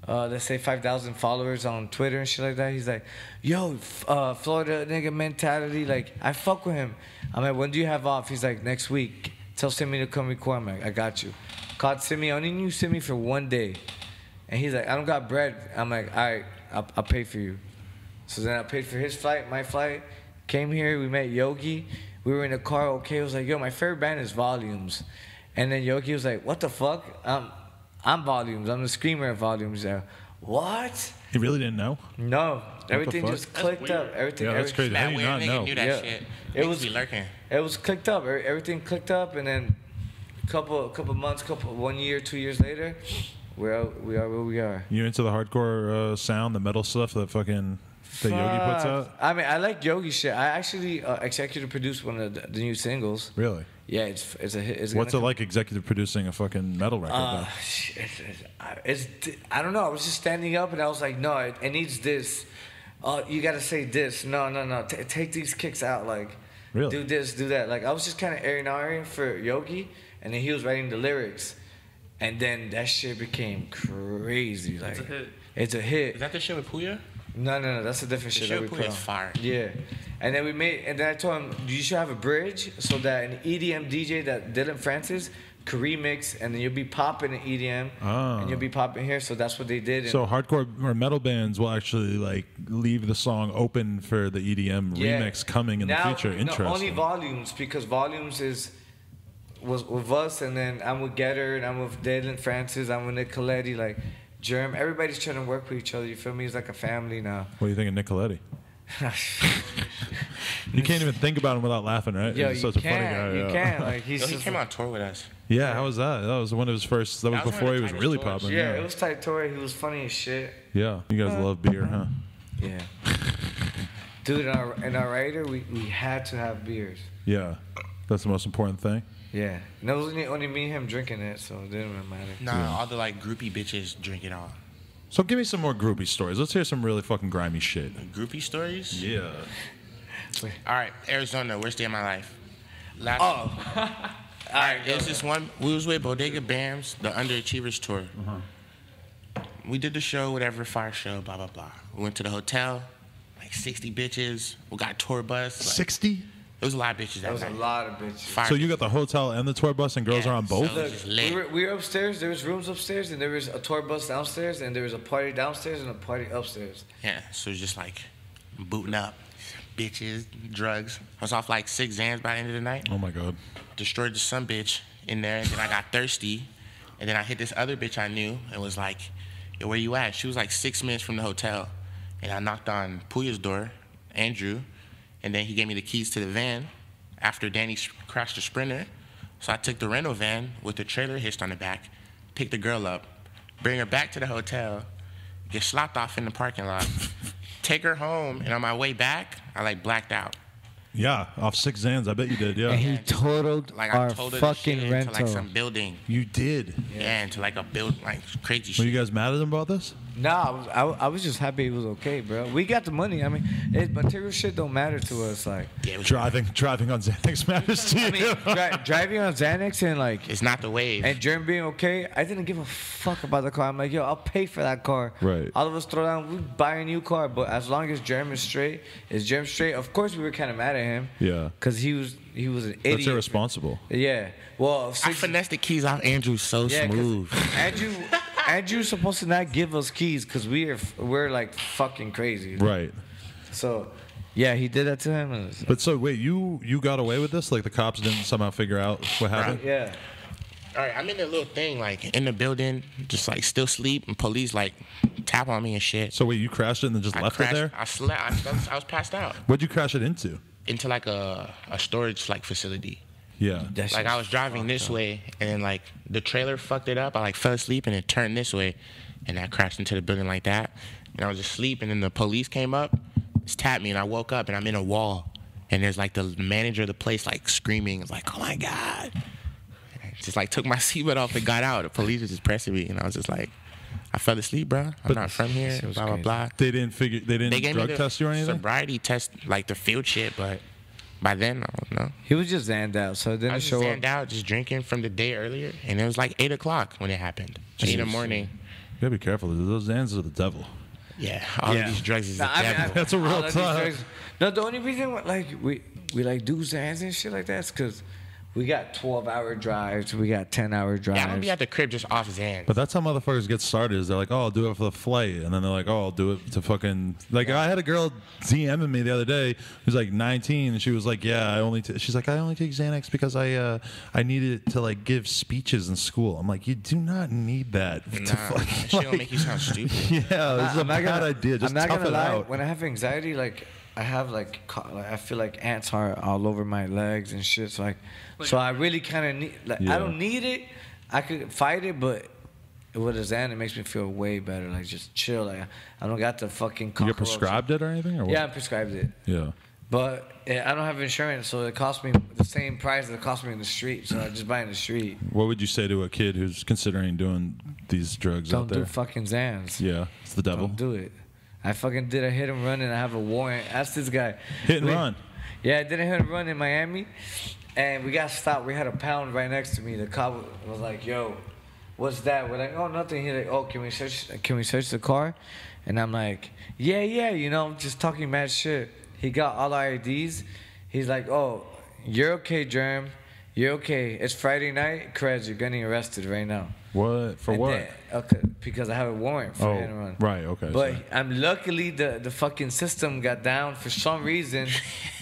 let's say 5,000 followers on Twitter and shit like that. He's like, yo, Florida nigga mentality. Like, I fuck with him. I'm like, when do you have off? He's like, next week. Tell Simi to come record. I'm like, I got you. Called Simi. I only knew Simi for one day. And he's like, I don't got bread. I'm like, all right, I'll pay for you. So then I paid for his flight, my flight. Came here, we met Yogi. We were in the car, okay. I was like, yo, my favorite band is Volumes. And then Yogi was like, what the fuck? I'm Volumes. I'm the screamer of Volumes. Like, what? He really didn't know? No. Everything fuck? just clicked up. Everything. Yeah, that's crazy. How do you weird not nigga know? knew that Yeah. shit. It Niggas was- be lurking. It was clicked up. Everything clicked up, and then couple months, 1 year, 2 years later, we are where we are. You into the hardcore sound, the metal stuff that Yogi puts out? I mean, I like Yogi shit. I actually executive produced one of the new singles. Really? Yeah, it's a hit. It's What's it gonna like executive producing a fucking metal record? though? it's I don't know. I was just standing up and I was like, no, it needs this. You gotta say this. No. Take these kicks out. Like, Really? do this, do that. Like, I was just kind of airing for Yogi, and then he was writing the lyrics, and then that shit became crazy. Like, It's a hit. It's a hit. Is that the shit with Pouya? No, that's a different The shit shit that we with put Pouya on. is fire. Yeah, and then I told him you should have a bridge so that an EDM DJ that Dylan Francis could remix, and then you'll be popping in EDM, and you'll be popping here. So that's what they did. And So hardcore or metal bands will actually like leave the song open for the EDM remix coming in the future. Interesting. No, only Volumes, because Volumes was with us, and then I'm with Getter, and I'm with Dylan Francis, I'm with Nick Coletti, like Germ. Everybody's trying to work with each other. You feel me? It's like a family now. What do you think of Nicoletti? You can't even think about him without laughing, right? Yo, He's you such a funny guy. can't. You yeah. can't. Like Yo, he's he just came on tour with us. Yeah, how was that? That was one of his first. That was That was one before of he the was tightest really tours. popping. Yeah, it was tight tour. He was funny as shit. Yeah, you guys love beer, huh? Yeah. Dude, in our writer, we had to have beers. Yeah, that's the most important thing. Yeah. And it was only me and him drinking it, so it didn't really matter. Nah, all the like groupie bitches drink it all. So give me some more groupie stories. Let's hear some really fucking grimy shit. Groupie stories? Yeah. All right, Arizona, worst day of my life. Last Oh. All right, it was this one. We was with Bodega Bams, the Underachievers tour. We did the show, whatever, fire show, blah, blah, blah. We went to the hotel, like 60 bitches. We got a tour bus. Like, 60? There was a lot of bitches That that was a night. lot of bitches. Fire So you got the hotel and the tour bus, and girls Yeah, are on both? so- just lit. We were upstairs. There was rooms upstairs, and there was a tour bus downstairs, and there was a party downstairs and a party upstairs. Yeah, so it's just like booting up. Bitches, drugs. I was off like 6 Xans by the end of the night. Oh my god. Destroyed the some bitch in there, and then I got thirsty, and then I hit this other bitch I knew and was like, yo, where you at? She was like 6 minutes from the hotel, and I knocked on Pouya's door, Andrew, and then he gave me the keys to the van after Danny crashed the Sprinter. So I took the rental van with the trailer hitched on the back, picked the girl up, bring her back to the hotel, get slopped off in the parking lot, take her home, and on my way back, I like blacked out. Yeah, off 6 Xans. I bet you did. Yeah, And he totaled Like our I told her fucking into rental. like some building. you did. Yeah, into like a build like crazy Were shit. you guys mad at him about this? Nah, I was just happy he was okay, bro. We got the money. I mean, material shit don't matter to us. Like, Yeah, it was, Driving on Xanax matters to you. I mean, driving on Xanax and like, it's not the wave. and Germ being okay, I didn't give a fuck about the car. I'm like, yo, I'll pay for that car. Right. All of us throw down, we buy a new car. But as long as Germ is straight, of course we were kind of mad at him. Yeah. Cause he was an idiot. That's irresponsible. Yeah. Well, I finessed the keys off Andrew so smooth. Andrew's supposed to not give us keys because we're like fucking crazy. Right. So, yeah, he did that to him. But so wait, you got away with this? Like the cops didn't somehow figure out what happened? Yeah. All right, I'm in a little thing like in the building, just like still sleep, and police like tap on me and shit. So wait, you crashed it and then just left crashed, it there? I slept. I was passed out What'd you crash it into? into like a storage like facility. Yeah. Like I was driving this way, and then like the trailer fucked it up. I like fell asleep and it turned this way, and I crashed into the building like that. And I was asleep, and then the police came up, just tapped me, and I woke up, and I'm in a wall, and there's like the manager of the place like screaming, it's like, oh my god! And I just like took my seatbelt off and got out. The police was just pressing me, and I was just like, I fell asleep, bro. I'm not from here. Blah blah blah. They didn't Gave drug me the test you or anything? sobriety test, like the field shit, but by then, I don't know. He was just zanned out, so it I didn't was show just up. zanned out, just drinking from the day earlier, and it was like 8 o'clock when it happened. 8 in the morning. You gotta be careful. Those Xans are the devil. Yeah, all of these drugs is the devil. That's a real all of these thought. drugs- No, the only reason like we like do Zans and shit like that is because we got 12-hour drives, we got 10-hour drives. Yeah, I'm gonna be at the crib just off Xan. But that's how motherfuckers get started. Is they're like, oh, I'll do it for the flight, and then they're like, oh, I'll do it to fucking. Like I had a girl DMing me the other day who's like 19, and she was like, yeah, she's like, I only take Xanax because I needed it to like give speeches in school. I'm like, you do not need that. Nah, to that fucking, shit will make you sound stupid. Yeah, this is a I'm not bad gonna- idea. Just I'm not tough gonna it lie. out. When I have anxiety, like I have like I feel like ants are all over my legs and shit. So I really kind of need. Like Yeah. I don't need it. I could fight it, but with a Xan, it makes me feel way better. Like just chill. Like I don't got the fucking. You get cockroach. prescribed it or anything? Or what? Yeah, I prescribed it. Yeah. But I don't have insurance, so it cost me the same price that it cost me in the street. So I just buy in the street. What would you say to a kid who's considering doing these drugs Don't out there? do fucking Xans. Yeah, it's the devil. Don't do it. I fucking did a hit and run and I have a warrant. Ask this guy. Hit and run. Yeah, I did a hit and run in Miami, and we got stopped. We had a pound right next to me. The cop was like, "Yo, what's that?" We're like, "Oh, nothing." He's like, "Oh, can we search the car?" And I'm like, "Yeah, you know, just talking mad shit." He got all our IDs. He's like, "Oh, you're okay, Germ. You're okay. It's Friday night, Krez. You're getting arrested right now." What? For And what? then- okay, because I have a warrant for hit and run. Right, okay. But sorry. I'm luckily the fucking system got down for some reason.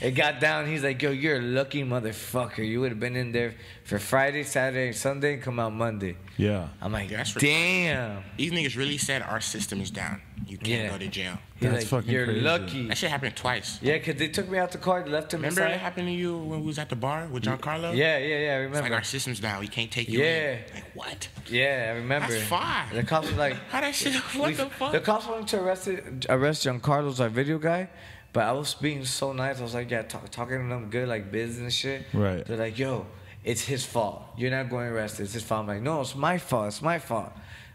It got down. He's like, yo, you're a lucky motherfucker. You would have been in there for Friday, Saturday, Sunday, and come out Monday. Yeah. I'm like, That's damn. These niggas really said our system is down. You can't Yeah. go to jail. He's That's like, fucking you're crazy. lucky. That shit happened twice. Yeah, because they took me out the car, left him Remember inside. it happened to you when we was at the bar with Giancarlo? Yeah, I It's like remember. our system's down. We can't take you Yeah. in. Like what? Yeah, I remember. That's fine. The cops were like, How that shit? What the fuck? The cops wanted to arrest Giancarlo's our video guy, but I was being so nice. I was like, yeah, talking to them good, like business and shit. Right. They're like, yo, it's his fault. You're not going arrested. It's his fault. I'm like, no, it's my fault. It's my fault.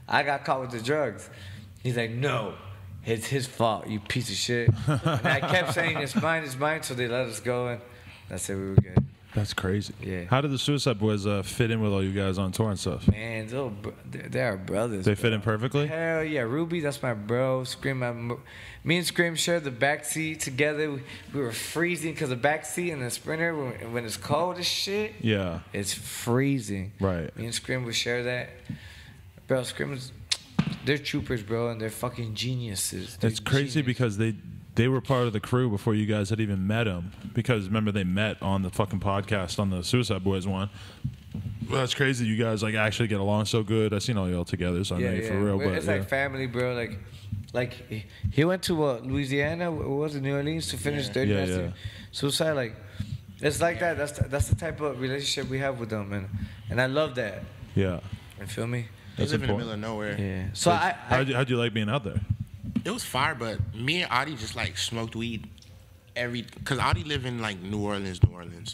I got caught with the drugs. He's like, no, it's his fault, you piece of shit. And I kept saying, it's mine, so they let us go, and that's it, we were good. That's crazy. Yeah. How did the Suicide Boys fit in with all you guys on tour and stuff? Man, they're our brothers. They bro. fit in perfectly? Hell yeah, Ruby, that's my bro. Me and Scream shared the back seat together. We were freezing because the back seat in the Sprinter, when it's cold as shit, Yeah. it's freezing. Right. Me and Scream would share that. Bro, they're troopers, bro, and they're fucking geniuses. They're It's crazy genius. because they were part of the crew before you guys had even met them. Because remember, they met on the fucking podcast on the Suicide Boys one. Well, that's crazy. You guys like actually get along so good. I seen all y'all together, so I know you for real. But It's yeah. like family, bro. Like he went to Louisiana, what was it, New Orleans, to finish Yeah. 30 Yeah, minutes. yeah. Suicide, like, it's like that. That's the type of relationship we have with them, and I love that. Yeah. You feel me? They That's live in the important. middle of nowhere. Yeah. So How'd you like being out there? It was fire, but me and Adi just like smoked weed because Audi live in like New Orleans,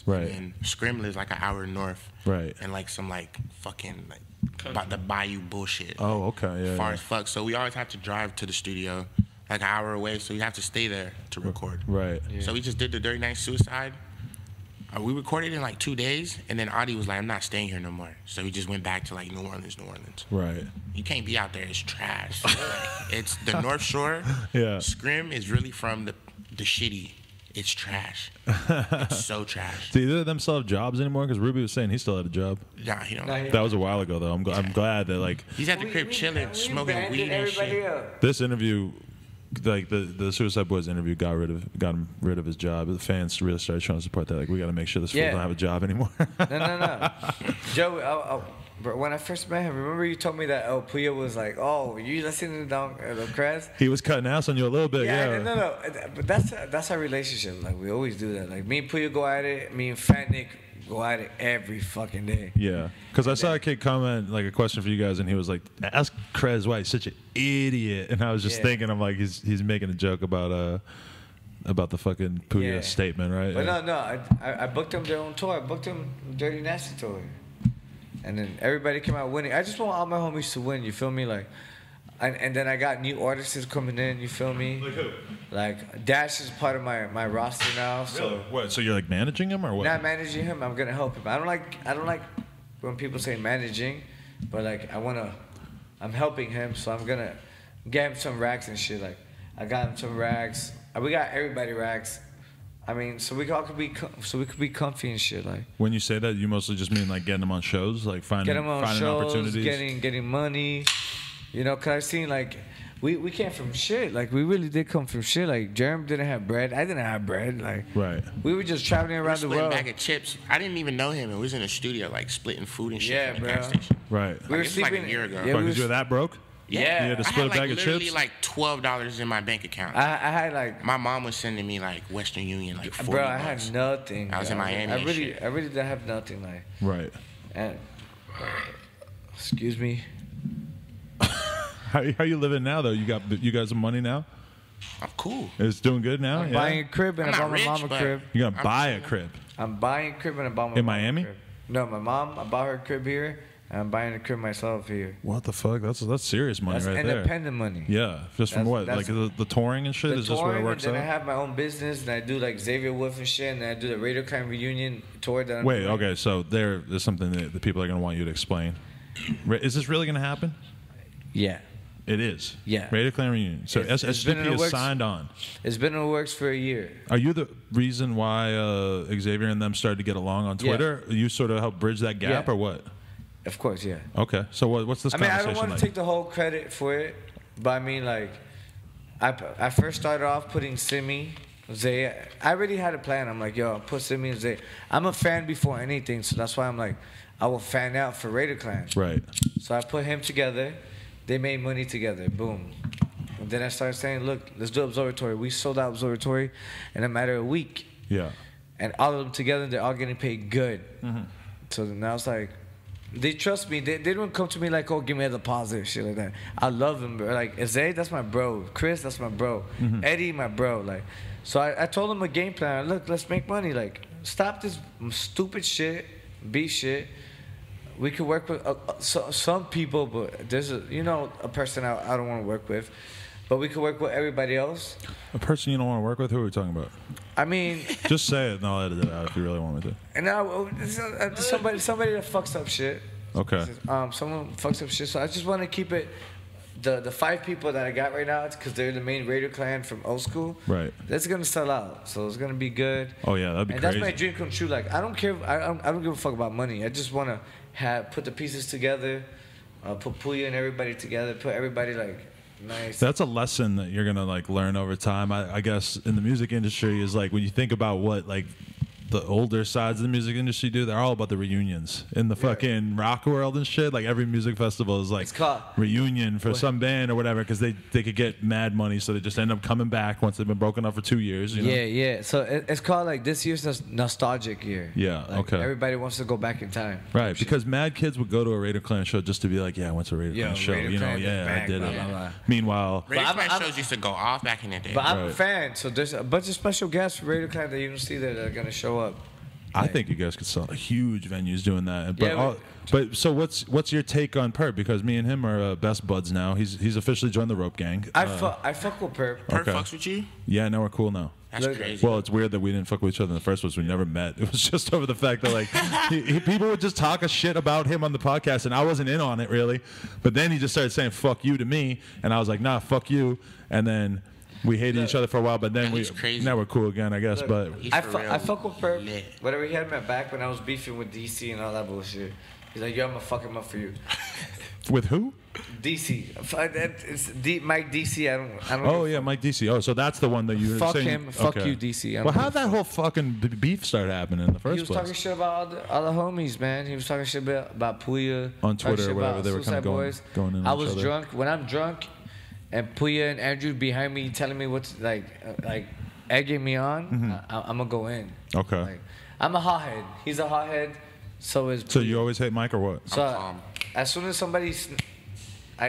Right. and Scrim lives like an hour north, Right. and like some like fucking like about the bayou bullshit. Oh, okay, yeah. Far yeah. as fuck. So we always have to drive to the studio like an hour away, so you have to stay there to record. Right. Yeah. So we just did the Dirty Night Suicide. We recorded in like 2 days, and then Audi was like, "I'm not staying here no more." So we just went back to like New Orleans. Right. You can't be out there. It's trash. Like, it's the North Shore. Yeah. Scrim is really from the shitty. It's trash. It's so trash. Do either of them still have jobs anymore? Because Ruby was saying he still had a job. Nah, he don't. Nah, he- That was a while ago, though. I'm glad that, like, He's at the crib chilling, smoking weed and shit. this interview, like, the Suicide Boys interview got him rid of his job. The fans really started showing support that, like, we got to make sure this fool Yeah. don't have a job anymore. No. Joe, bro, when I first met him, remember you told me that Pouya was like, "Oh, you listening to Don Krez?" He was cutting ass on you a little bit, yeah. No. But that's our relationship. Like we always do that. Like me and Pouya go at it. Me and Fat Nick go at it every fucking day. Yeah, because I saw a kid comment, like, a question for you guys, and he was like, ask Krez why he's such an idiot. And I was just thinking, I'm like, he's making a joke about the fucking Pouya statement, right? But no, I booked them their own tour. I booked them Dirty Nasty tour. And then everybody came out winning. I just want all my homies to win, you feel me? Like, and then I got new artists coming in, you feel me? Like who? Like Dash is part of my roster now. So What? So you're like managing him or what? not managing him, I'm gonna help him. I don't like when people say managing, but like I'm helping him, so I'm gonna get him some racks and shit. Like I got him some racks. We got everybody racks. I mean, so we could be comfy and shit. Like When you say that, you mostly just mean like getting them on shows, like finding shows, opportunities. getting money. You know, cause I seen like we came from shit. Like we really did come from shit. Like Germ didn't have bread. I didn't have bread. Like Right. we were just traveling around the Splitting world. bag of chips. I didn't even know him. It was in the studio, like splitting food and shit in the bro. gas station. Right. We were This was like a sleeping year ago. Yeah, Fuck, we 'cause were, you're that broke? yeah. You had to I split had a like bag of literally chips? like $12 in my bank account. I had like. My mom was sending me like Western Union, like 40 Bro, I bucks. had nothing. I was in bro. Miami I and really shit. did have nothing. Like, Right. and excuse me. How you living now, though? You got some money now? I'm cool. It's doing good now? I'm Yeah? buying a crib and I'm I not bought my rich, mom a but- crib. You're going to I'm buy a chilling. crib? I'm buying a crib and I bought my In mom a Miami? crib. No, my mom. I bought her a crib here, and I'm buying a crib myself here. What the fuck? That's serious money That's right there. independent money. Yeah. Just from what? That's- Like the touring and shit? The Is this where it touring, works and then out? I have my own business, and I do like Xavier Wolf and shit, and I do the Radio Clan reunion tour. That I'm Wait, doing. okay, so there's something that the people are going to want you to explain. Is this really going to happen? Yeah, It is. Yeah. Radio Clan reunion. So It's been in SGP the is works. signed on. it's been in the works for a year. Are you the reason why Xavier and them started to get along on Yeah. Twitter? You sort of helped bridge that gap, Yeah. or what? Of course, yeah. Okay, so what's this I mean, I conversation don't want like? to take the whole credit for it, but I mean, like, I first started off putting Simi, Zay. I already had a plan. I'm like, yo, I'll put Simi and Zay. I'm a fan before anything, so that's why I'm like, I will fan out for Radio Clan. Right. So I put him together. They made money together. Boom. And then I started saying, look, let's do Observatory. We sold out Observatory in a matter of a week. Yeah. And all of them together, they're all getting paid good. Mm-hmm. So now it's like, they trust me. They don't come to me like, oh, give me a deposit or shit like that. I love them, bro. Like, Zay, that's my bro. Chris, that's my bro. Mm-hmm. Eddie, my bro. Like, so I told him a game plan. Look, let's make money. Like, stop this stupid shit, beef shit. We could work with some people, but there's a person I don't want to work with. But we could work with everybody else. A person you don't want to work with? Who are we talking about? I mean, Just say it and I'll edit it out if you really want me to. and now somebody that fucks up shit. Okay. Someone fucks up shit. So I just want to keep it. The 5 people that I got right now, because they're the main Radio Clan from old school. Right. That's gonna sell out, so it's gonna be good. Oh, yeah, that'd be and crazy. that's my dream come true. Like I don't care. I don't give a fuck about money. I just wanna put the pieces together, put Pouya and everybody together, put everybody like nice. That's a lesson that you're gonna like learn over time. I guess in the music industry is like when you think about what like the older sides of the music industry do, they're all about the reunions in the fucking rock world and shit. Like every music festival is like reunion for some band or whatever, because they could get mad money, so they just end up coming back once they've been broken up for 2 years. You know? Yeah. So it's called like this year's nostalgic year. Yeah, like, okay. Everybody wants to go back in time. Right, because mad kids would go to a Raider Clan show just to be like, yeah, I went to a Raider Clan show. Raider You know, Clan I did it. blah, blah. Meanwhile, Raider Clan shows used to go off back in the day. But I'm a fan, so there's a bunch of special guests from Raider Clan that you don't see that are gonna show up. I think you guys could sell huge venues doing that. But Yeah, but so what's your take on Perp? Because me and him are best buds now. He's officially joined the Rope Gang. I fuck with Perp. Perp fucks with you? Yeah, now we're cool now. That's crazy. Well, it's weird that we didn't fuck with each other in the first place. We never met. It was just over the fact that like people would just talk a shit about him on the podcast, and I wasn't in on it really. But then he just started saying "fuck you" to me, and I was like, "Nah, fuck you." And then we hated each other for a while, but then now we're cool again, I guess. But I fuck with Perp. Whatever he had my back when I was beefing with DC and all that bullshit. He's like, yo, I'm gonna fuck him up for you. With who? DC. It's Mike DC. I don't. Oh yeah, Mike DC. Oh, so that's the one that you were fuck saying. him. Fuck you, DC. Well, how did that whole fucking beef start happening in the first place? He was talking shit about all the homies, man. He was talking shit about Pouya on Twitter or whatever. They were kind of going in. I was drunk. When I'm drunk, and Pouya and Andrew behind me telling me what's like egging me on, I'm gonna go in. Okay. Like, I'm a hothead. He's a hothead. So is Pouya. So you always hate Mike or what? So as soon as somebody, as soon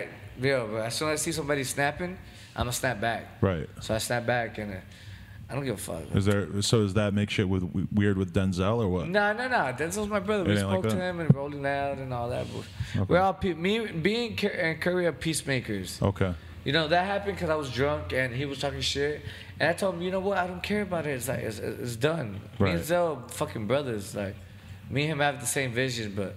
as I see somebody snapping, I'm gonna snap back. Right. So I snap back and I don't give a fuck. Does that make shit weird with Denzel or what? No. Denzel's my brother. We spoke to him and Rolling Loud and all that. Okay. We're all me and Curry are peacemakers. Okay. You know, that happened because I was drunk and he was talking shit. And I told him, you know what? I don't care about it. It's like, it's done. Right. Me and Zell fucking brothers. Like, me and him have the same vision, but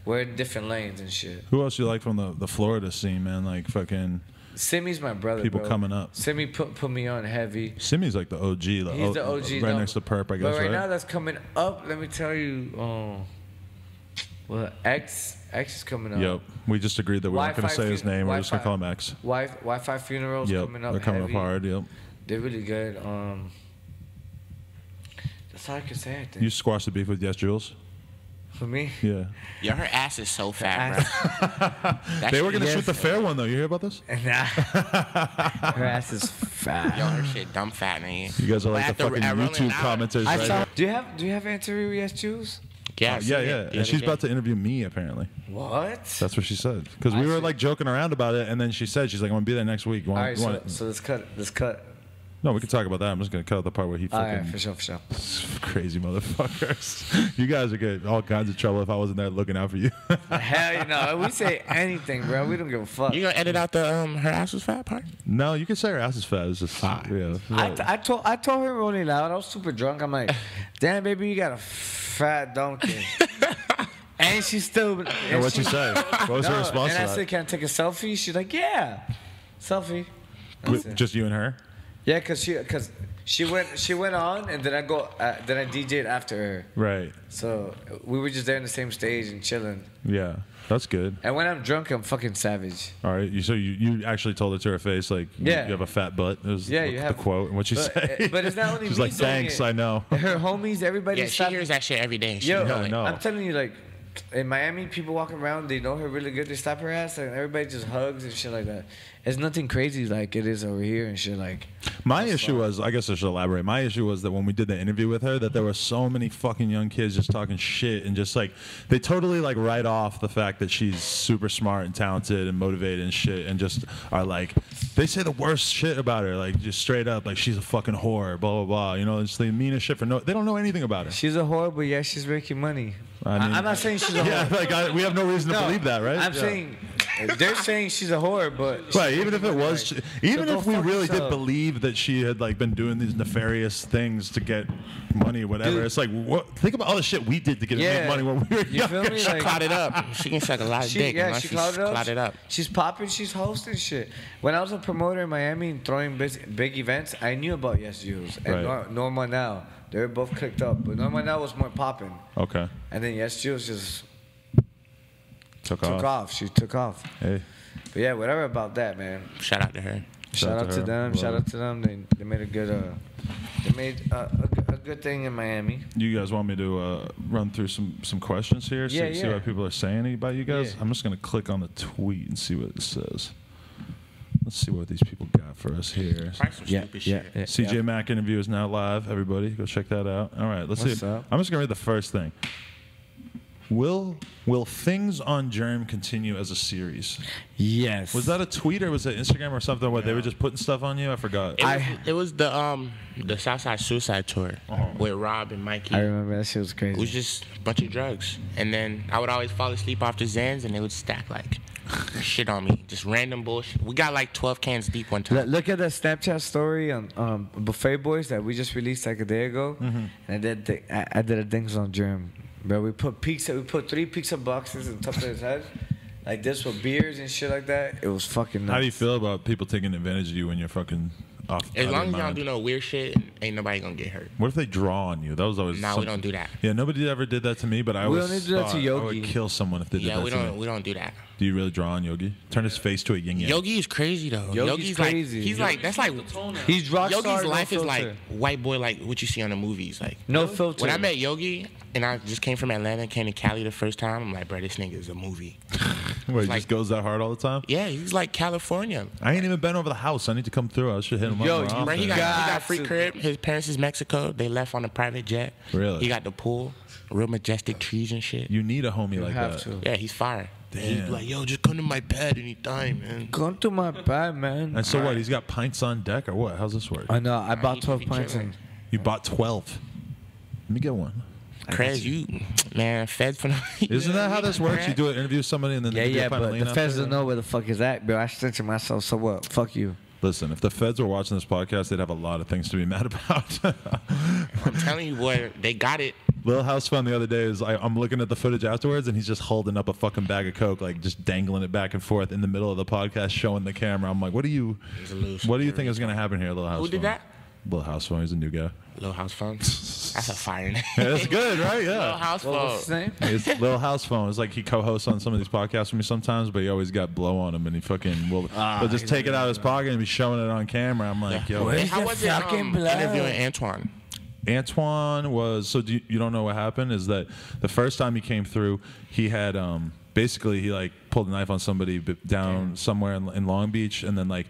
we're in different lanes and shit. Who else you like from the Florida scene, man? Like fucking... Simi's my brother, people coming up. Simi put me on heavy. Simi's like the OG. He's the OG. Right next to Perp, I guess, but right now that's coming up, let me tell you, well, X is coming up. Yep. We just agreed that we're not going to say his name. We're just going to call him X. Wi-Fi Funerals coming up. They're coming heavy. up hard, yep. They're really good. That's all I can say, I think. You squashed the beef with Yesjulz? For me? Yeah. Yeah, her ass is so fat, bro. They were going to shoot the fair one, though. You hear about this? Nah. Her ass is fat. Yo, her shit dumb fat, nigga. You guys are like the fucking YouTube commenters right now. Do you have an interview with Yesjulz? Yeah, yeah. And she's about to interview me, apparently. What? That's what she said. Because we were like joking around about it, and then she's like, I'm going to be there next week. All right, so let's cut. No, we can talk about that. I'm just going to cut out the part where he fucking... All right, for sure. Crazy motherfuckers. You guys would get all kinds of trouble if I wasn't there looking out for you. Hell, no. We say anything, bro. We don't give a fuck. You going to edit out the her ass was fat part? No, you can say her ass is fat. It's just... Yeah. I told her Rolling Loud. I was super drunk. I'm like, damn, baby, you got a fat donkey. And she still... And what'd you say? What was her response to And I that? said, can I take a selfie? She's like, yeah. Selfie. Just you and her? Yeah, cause she went on, and then I DJ'd after her. Right. So we were just there on the same stage and chilling. Yeah, that's good. And when I'm drunk, I'm fucking savage. All right. So you actually told it to her face, like, you have a fat butt. It was you have the quote. And what'd she say? But it's not only She's me like, thanks, I know. Her homies, everybody. Yeah, she hears that shit every day. Yo, I know. I'm telling you, like, in Miami, people walking around, they know her really good. They stop her ass, and everybody just hugs and shit like that. It's nothing crazy like it is over here and shit like. My issue was, I guess I should elaborate. My issue was that when we did the interview with her, that there were so many fucking young kids just talking shit and just like, they totally like write off the fact that she's super smart and talented and motivated and shit, and just are like, they say the worst shit about her, like just straight up, like she's a fucking whore, blah blah blah. You know, it's the meanest shit for they don't know anything about her. She's a whore, but yeah, she's making money. I mean, I'm not saying she's a whore. Yeah, like we have no reason to believe that, right? I'm saying they're saying she's a whore, but right. Even if it was, even if we really did yourself. Believe that she had like been doing these nefarious things to get money, whatever. Dude. It's like, think about all the shit we did to make money when we were You feel younger. me? She Like, clouded up. She can suck a lot of dick. Yeah, she clouded up. She's popping. She's hosting shit. When I was a promoter in Miami and throwing big events, I knew about Yesjulz and Right. Norma Now. They were both clicked up, but Norma Now was more popping. Okay. And then Yesjulz just Took off. She took off. Hey. But yeah, whatever about that, man. Shout out to her. Shout out to them. Shout out to them. They made a good good thing in Miami. You guys want me to run through some questions here? Yeah, See what people are saying about you guys? Yeah. I'm just going to click on the tweet and see what it says. Let's see what these people got for us here. Probably some stupid shit. CJ Mack interview is now live. Everybody, go check that out. All right, let's What's see. up? I'm just going to read the first thing. Will things on Germ continue as a series? Yes. Was that a tweet or was it Instagram or something where they were just putting stuff on you? I forgot. It was the Southside Suicide Tour with Rob and Mikey. I remember that shit was It crazy. was just a bunch of drugs. And then I would always fall asleep after Zans, and they would stack like shit on me. Just random bullshit. We got like 12 cans deep one time. Look at the Snapchat story on Buffett Boys that we just released like a day ago. And I did a things on Germ. Bro, we put 3 pizza boxes on top of his head. Like this with beers and shit like that. It was fucking nuts. How do you feel about people taking advantage of you when you're fucking off? As out long of as y'all mind? don't do no weird shit, ain't nobody gonna get hurt. What if they draw on you? That was always. Nah, we don't do that. Yeah, nobody ever did that to me, but I We always only do that to thought I Yogi. would kill someone if they did Yeah, that we to don't me. we don't do that. Do you really draw on Yogi? Turn his face to a yin yang. Yogi is crazy though. Yogi's crazy. Like he's like that's like He's rock Yogi's star, no life is like filter. white boy, like what you see on the movies. Like No filter. when I met Yogi and I just came from Atlanta, came to Cali the first time, I'm like, bro, this nigga is a movie. Where he like- just goes that hard all the time? Yeah, he's like California. I ain't even been over the house. I need to come through. I should hit him Yo, up more you- Bro, often. he got free to- crib. His parents is Mexico. They left on a private jet. Really? He got the pool, real majestic trees and shit. You need a homie like have that. to. Yeah, he's fire. He's Damn. like, yo, just come to my pad anytime, man. Come to my pad, man. And so what? He's got pints on deck or what? How's this work? I know. I bought he 12 be pints chilling. and You bought 12. Let me get one. Krez, you, man, feds for Isn't that how this works? You do an interview with somebody and then yeah, they do a yeah, final but lean the feds after? don't know where the fuck is at, bro. I censored myself, so what? Fuck you. Listen, if the feds were watching this podcast, they'd have a lot of things to be mad about. I'm telling you, boy, they got it. Lil House Fun the other day is I'm looking at the footage afterwards and he's just holding up a fucking bag of Coke, like just dangling it back and forth in the middle of the podcast, showing the camera. I'm like, what do you think is going to happen here, Lil House Who did Fun? that? Lil House Phone. He's a new guy. Lil House Phone. That's a fire name. Yeah, that's good, right? Lil Yeah. House What's his Phone. name? It's Lil House Phone. It's like he co-hosts on some of these podcasts with me sometimes, but he always got blow on him, and he fucking will just take it out of his pocket and be showing it on camera. I'm like, yo. Where's How the was it fucking blood? interviewing Antwuan? Antwuan was you don't know what happened is that the first time he came through, he had basically he like pulled a knife on somebody down somewhere in Long Beach, and then like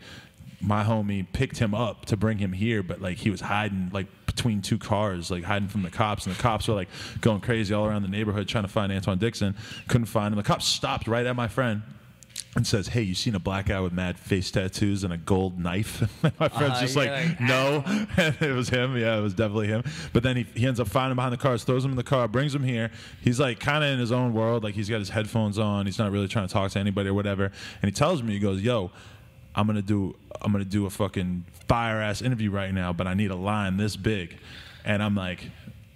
my homie picked him up to bring him here, but like he was hiding like between two cars, like hiding from the cops, and the cops were like going crazy all around the neighborhood trying to find Antwuan Dixon. Couldn't find him. The cops stopped right at my friend and says, "Hey, you seen a black guy with mad face tattoos and a gold knife?" My friend's just like, "No." And it was him. Yeah, it was definitely him. But then he ends up finding him behind the cars, throws him in the car, brings him here. He's like kind of in his own world. Like he's got his headphones on. He's not really trying to talk to anybody or whatever. And he tells me, he goes, "Yo, I'm gonna do a fucking fire ass interview right now, but I need a line this big." And I'm like,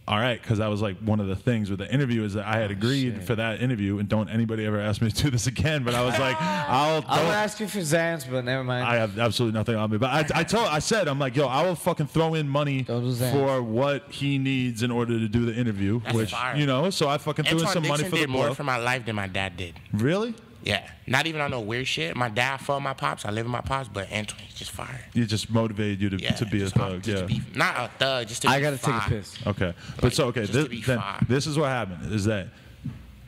all right, because that was like one of the things with the interview is that I had agreed for that interview, and don't anybody ever ask me to do this again. But I was like, I would ask you for Zans, but never mind. I have absolutely nothing on me. But I said, I'm like, yo, I will fucking throw in money Don't do that. for what he needs in order to do the interview, That's which fire. you know. So I fucking threw in Antwuan some money Dixon for the did more blow. for my life than my dad did. Really? Yeah, not even on no weird shit. My dad fought my pops. I live with my pops, but Antwuan's just fire. He just motivated you Yeah, to be a just thug. to Yeah. be, not a thug, just to be I gotta take a fire. piss. Okay, but Like, so okay, just to be fine. this is what happened is that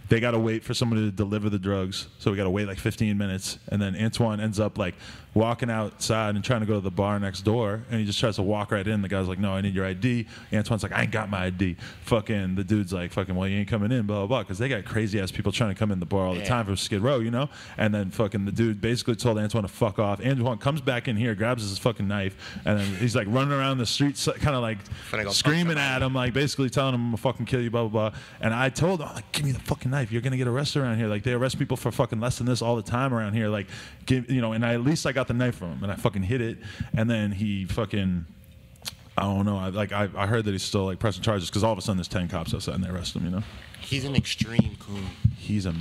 they got to wait for somebody to deliver the drugs, so we got to wait like 15 minutes, and then Antwuan ends up like walking outside and trying to go to the bar next door, and he just tries to walk right in. The guy's like, "No, I need your ID." Antwan's like, "I ain't got my ID." Fucking the dude's like, "Fucking well, you ain't coming in," blah blah blah, because they got crazy ass people trying to come in the bar all the Yeah. time from Skid Row, you know. And then fucking the dude basically told Antwuan to fuck off. Antwuan comes back in here, grabs his fucking knife, and then he's like running around the streets, kind of like Finna go fuck screaming somebody. at him, like basically telling him, "I'm gonna fucking kill you," blah blah blah. And I told him, I'm like, "Give me the fucking knife. You're gonna get arrested around here. Like they arrest people for fucking less than this all the time around here. Like, give you know." And at least I got the knife from him, and I fucking hit it. And then he fucking, I don't know. I heard that he's still like pressing charges because all of a sudden there's 10 cops outside and they arrest him. You know, He's an extreme coon. he's a.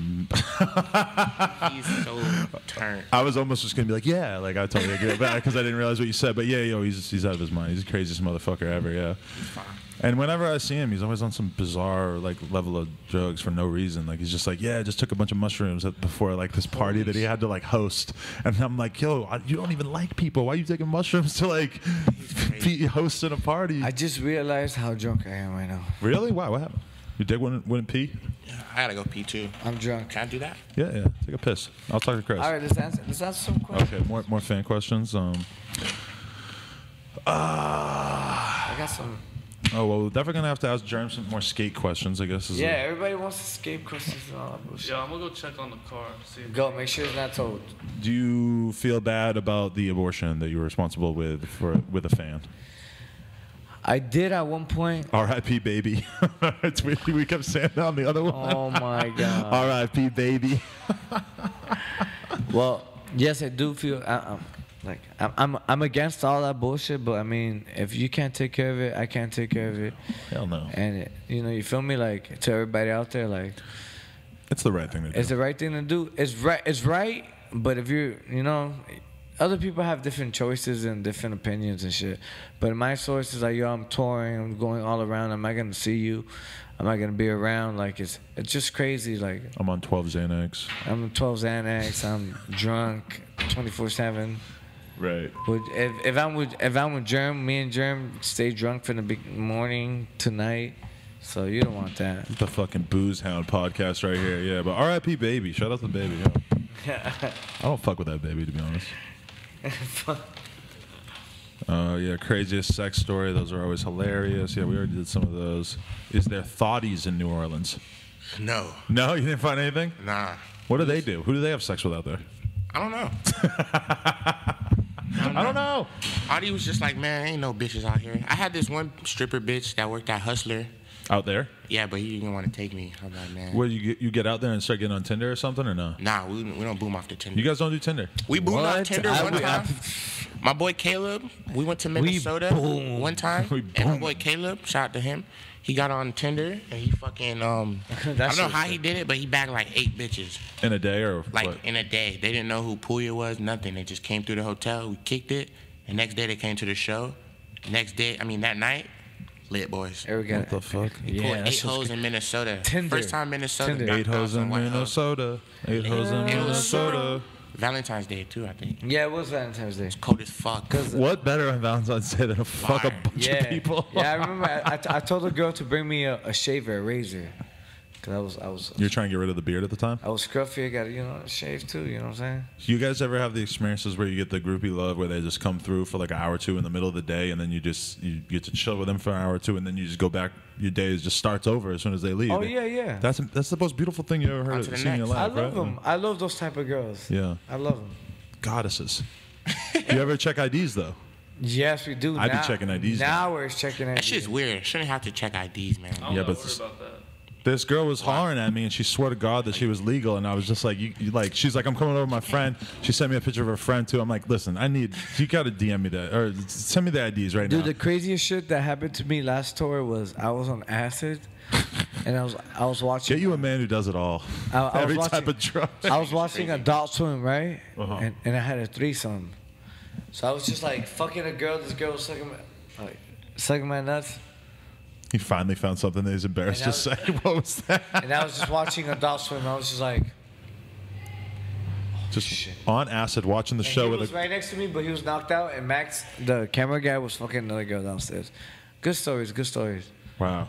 He's so turned. I was almost just gonna be like, yeah, like I totally agree, because I didn't realize what you said. But yeah, yo, he's out of his mind. He's the craziest motherfucker ever. Yeah. He's fine. And whenever I see him, he's always on some bizarre like level of drugs for no reason. Like he's just like, yeah, I just took a bunch of mushrooms before like this party that he had to like host. And I'm like, yo, you don't even like people. Why are you taking mushrooms to like Pete hosting a party. I just realized how drunk I am right now. Really? Why? What happened? Your dick wouldn't pee? Yeah, I gotta go pee too. I'm drunk. Can I do that? Yeah. Take a piss. I'll talk to Chris. All right, let's answer some questions. Okay, more fan questions. I got some. Oh, well, we're definitely going to have to ask Germ some more skate questions, I guess. Yeah, everybody wants to escape questions and all that bullshit. Yeah, I'm gonna go check on the car. See if Go, make sure it's not told. Do you feel bad about the abortion that you were responsible with a fan? I did at one point. R.I.P. baby. It's weird. We kept saying that on the other one. Oh my god. R.I.P. baby. Well, yes, I do feel. Like I'm against all that bullshit, but I mean, if you can't take care of it, I can't take care of it. Hell no. And you feel me? Like, to everybody out there, like, It's the right thing to do. it's the right thing to do. It's right. But if other people have different choices and different opinions and shit. But my source is like, yo, I'm touring, I'm going all around. Am I gonna see you? Am I gonna be around? Like, it's just crazy. Like, I'm on 12 Xanax. I'm on 12 Xanax. I'm drunk 24/7. Right. If I'm with Germ, me and Germ stay drunk from the big morning to night. So you don't want that. The fucking Booze Hound podcast right here. Yeah, but R.I.P. baby. Shout out to baby. Yeah. I don't fuck with that baby, to be honest. Yeah, craziest sex story. Those are always hilarious. Yeah, we already did some of those. Is there thotties in New Orleans? No. No, you didn't find anything? Nah. What do they do? Who do they have sex with out there? I don't know. I don't know. Audie was just like, man, ain't no bitches out here. I had this one stripper bitch that worked at Hustler. Out there? Yeah, but he didn't want to take me. I'm like, man. Where you get out there and start getting on Tinder or something, or no? Nah, we don't boom off the Tinder. You guys don't do Tinder? We boomed off What? Tinder one time. My boy Caleb, we went to Minnesota one time. And my boy Caleb, shout out to him. He got on Tinder and he fucking I don't know how he did it, but he bagged like 8 bitches. In a day or Like what? in a day. They didn't know who Pouya was, nothing. They just came through the hotel, we kicked it. The next day they came to the show. That night, lit boys. What the fuck? He pulled 8 hoes in Minnesota. Tinder. First time Minnesota. Tinder. 8 hoes in Minnesota. 8 hoes in It was Minnesota. Valentine's Day too, I think. Yeah, it was Valentine's Day. Cold as fuck. What better on Valentine's Day than to fuck a Fire. bunch of people? Yeah, I remember. I told the girl to bring me a shaver, a razor, cause I was You're trying to get rid of the beard at the time? I was scruffy. I got to shave too. You know what I'm saying? You guys ever have the experiences where you get the groupie love where they just come through for like an hour or two in the middle of the day and then you get to chill with them for an hour or two and then you just go back, your day just starts over as soon as they leave? Oh yeah. That's the most beautiful thing you ever heard On to the seen in your next. I life, love right? them. I love those type of girls. Yeah. I love them. Goddesses. You ever check IDs though? Yes, we do. I be checking IDs Now we're checking IDs. That shit's weird. Shouldn't have to check IDs, man. I'm Yeah, not but worried about that. This girl was hollering at me, and she swore to God that she was legal, and I was just like, she's like, I'm coming over with my friend. She sent me a picture of her friend too. I'm like, listen, you got to DM me that or send me the IDs right now. Dude, the craziest shit that happened to me last tour was I was on acid, and I was watching. Get you a man who does it all. I was Every watching- type of drug. I was watching Adult Swim, right? Uh-huh. And I had a threesome. So I was just like fucking a girl. This girl was sucking my nuts. He finally found something that he's embarrassed And to that say. What was that? And I was just watching Adult Swim. I was just like, Just on acid, watching the and show he with was right next to me, but he was knocked out. And Max, the camera guy, was fucking another girl downstairs. Good stories. Wow,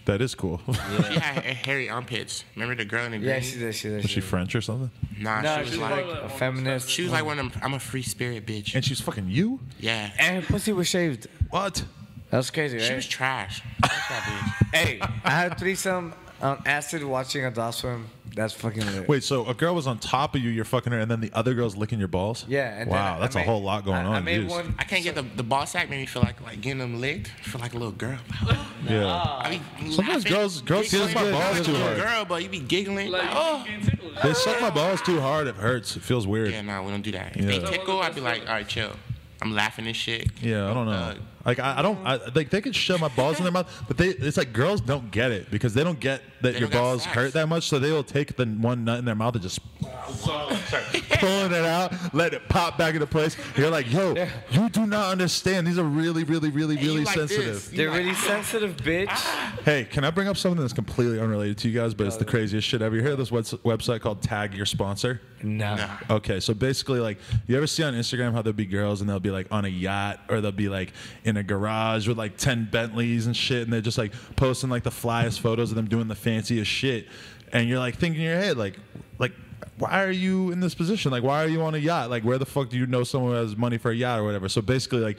that is cool. She had hairy armpits. Remember the girl in the green? Yeah, she did. Was she French or something? Nah, No, she was she's like, like a feminist. she was like one of them. I'm a free spirit bitch. And she's fucking you? Yeah. And her pussy was shaved. What? That was crazy, right? She was trash. Fuck that bitch. Hey, I had a threesome on acid watching Adult Swim. That's fucking lit. Wait, so a girl was on top of you, you're fucking her, and then the other girl's licking your balls? Yeah. And Wow, then that's a whole lot going on. I made Jeez. one. I can't get the ball sack made me feel like getting them licked. I feel like a little girl. Yeah. I be Sometimes laughing, girls giggling. suck my balls Like too a little hard. girl, but you be giggling. Like, Like, oh. you getting tickled. They suck my balls too hard, it hurts. It feels weird. Yeah, nah, we don't do that. If Yeah. they tickle, I'd be like, all right, chill. I'm laughing and shit. Yeah, I don't know. Like I don't like they could shove my balls in their mouth, but it's like girls don't get it because they don't get that your balls hurt that much, so they will take the one nut in their mouth and just start pulling it out, let it pop back into place. You're like, yo, you do not understand. These are really, really, really, really sensitive. They're really sensitive, bitch. Hey, can I bring up something that's completely unrelated to you guys, but it's the craziest shit ever? You heard of this website called Tag Your Sponsor? No. Okay, so basically, like, you ever see on Instagram how there'll be girls and they'll be like on a yacht or they'll be like in a garage with like 10 Bentleys and shit, and they're just like posting like the flyest photos of them doing the fanciest shit, and you're like thinking in your head like why are you in this position? Like, why are you on a yacht? Like, where the fuck do you know someone who has money for a yacht or whatever? So basically, like,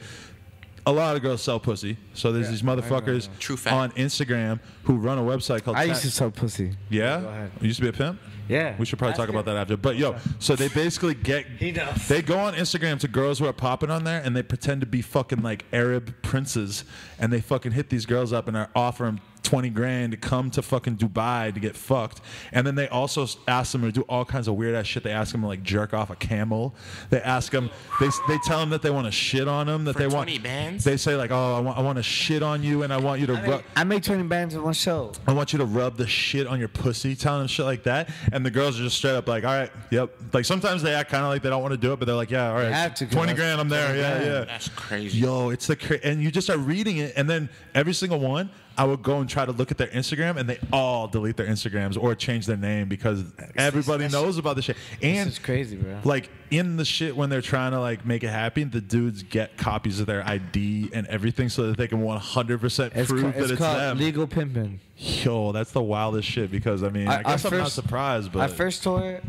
a lot of girls sell pussy. So there's these motherfuckers on Instagram who run a website called... I used to sell pussy. Yeah? Go ahead. You used to be a pimp? Yeah. We should probably talk about that after. But, yo, so they basically they go on Instagram to girls who are popping on there, and they pretend to be fucking, like, Arab princes, and they fucking hit these girls up and offer them 20 grand to come to fucking Dubai to get fucked. And then they also ask them to do all kinds of weird ass shit. They ask them to like jerk off a camel. They ask them, they tell them that they want to shit on them, that for they 20 want bands? They say like, oh, I want to shit on you, and I want you to I make 20 bands in one show. I want you to rub the shit on your pussy, telling them shit like that. And the girls are just straight up like, all right, yep. Like sometimes they act kind of like they don't want to do it, but they're like, yeah, all right, have to, 20 grand, I'm there. Yeah. That's crazy. Yo, it's and you just start reading it, and then every single one, I would go and try to look at their Instagram, and they all delete their Instagrams or change their name because everybody knows about this shit. And it's crazy, bro. Like in the shit when they're trying to like make it happen, the dudes get copies of their ID and everything so that they can 100% prove that it's called them. Legal pimping. Yo, that's the wildest shit because I mean, I guess I'm not surprised, but our first tour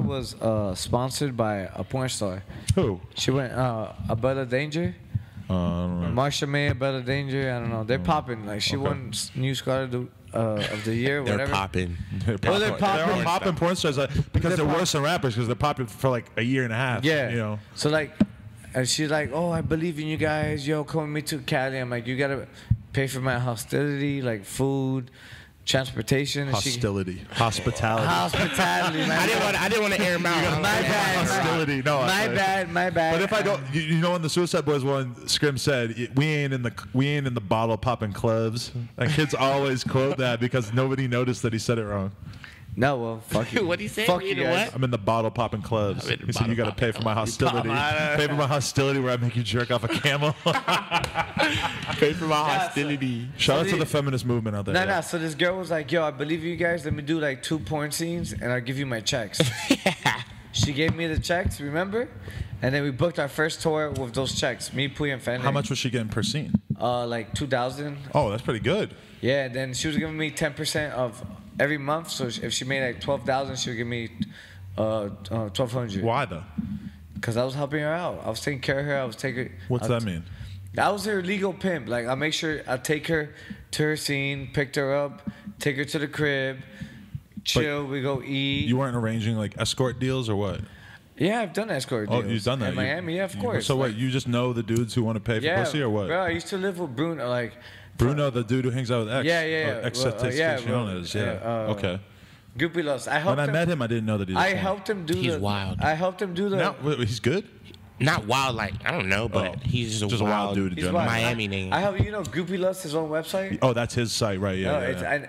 was sponsored by a porn star. Who? She went Abella Danger. I don't know. Marsha May, Abella Danger. I don't know. They're popping. Like she won New Scholar of the Year. They're whatever. popping. They're popping porn stars because they're worse than rappers because they're popping for like a year and a half. Yeah. You know. So like, and she's like, oh, I believe in you guys. Yo, come with me to Cali. I'm like, you gotta pay for my hostility, like food, transportation. Hospitality. Hospitality, man. I didn't want to air them out. My bad. Hostility. No. My bad. But if I don't, you know, when the Suicide Boys one, Scrim said, "We ain't in the bottle popping clubs." And kids always quote that because nobody noticed that he said it wrong. No, well, fuck you. What'd he say? Fuck you guys. I'm in the bottle popping clubs. He said, "You got to pay for my hostility. Pay for my hostility where I make you jerk off a camel." Pay for my hostility. Shout out to the feminist movement out there. No. So this girl was like, yo, I believe you guys. Let me do like 2 porn scenes and I'll give you my checks. She gave me the checks, remember? And then we booked our first tour with those checks. Me, Pouya, and Fender. How much was she getting per scene? Like 2,000. Oh, that's pretty good. Yeah, and then she was giving me 10% of every month. So if she made like 12,000, she would give me 1,200. Why though? Because I was helping her out. I was taking care of her. I was taking. What's that mean? I was her legal pimp. Like, I'll make sure I take her to her scene, picked her up, take her to the crib, chill, we go eat. You weren't arranging like escort deals or what? Yeah, I've done escort deals. Oh, you've done that? In Miami, yeah, of course. So what, you just know the dudes who want to pay for pussy or what? Bro, I used to live with Bruno, like... Bruno, the dude who hangs out with X? Yeah. Okay. Groupie loves. When I met him, I didn't know that he was I helped him do He's wild. I helped him do the... No, he's good? Not wild, like, I don't know, but he's just a wild dude. He's wild. Miami name. I help, you know, Groupie loves his own website. Oh, that's his site, right? Yeah.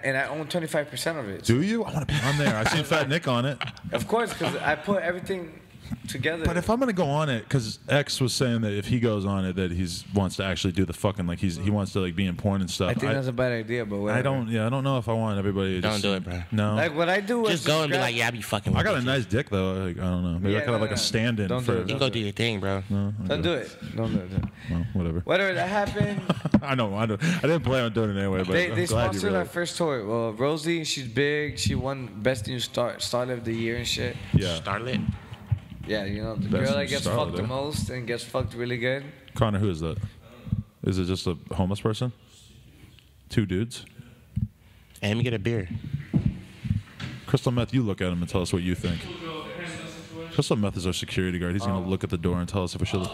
And I own 25% of it. Do you? I want to be on there. I seen Fat Nick on it. Of course, because I put everything together. But if I'm gonna go on it, because X was saying that if he goes on it, that he wants to actually do the fucking like he wants to like be in porn and stuff. I think that's a bad idea, but whatever. I don't know if I want everybody. To Don't do it, bro. No. Like what I do is Just go and be like, yeah, I be fucking. I got a nice dick though. Like, I don't know. Maybe I could have like a stand-in Don't for. do it. You can go do your thing, bro. No, Don't do it. Don't do it. Well, whatever. Whatever that happened. I know. I didn't plan on doing it anyway, but They I'm glad you sponsored our realized. first tour. Well, Rosie, she's big. She won Best New Starlet of the Year and shit. Yeah. Starlet. Yeah, you know, the Best girl New that gets Starlet, fucked the most and gets fucked really good. Connor, who is that? Is it just a homeless person? 2 dudes? And let me get a beer. Crystal Meth, you look at him and tell us what you think. Crystal Meth is our security guard. He's going to look at the door and tell us if we should.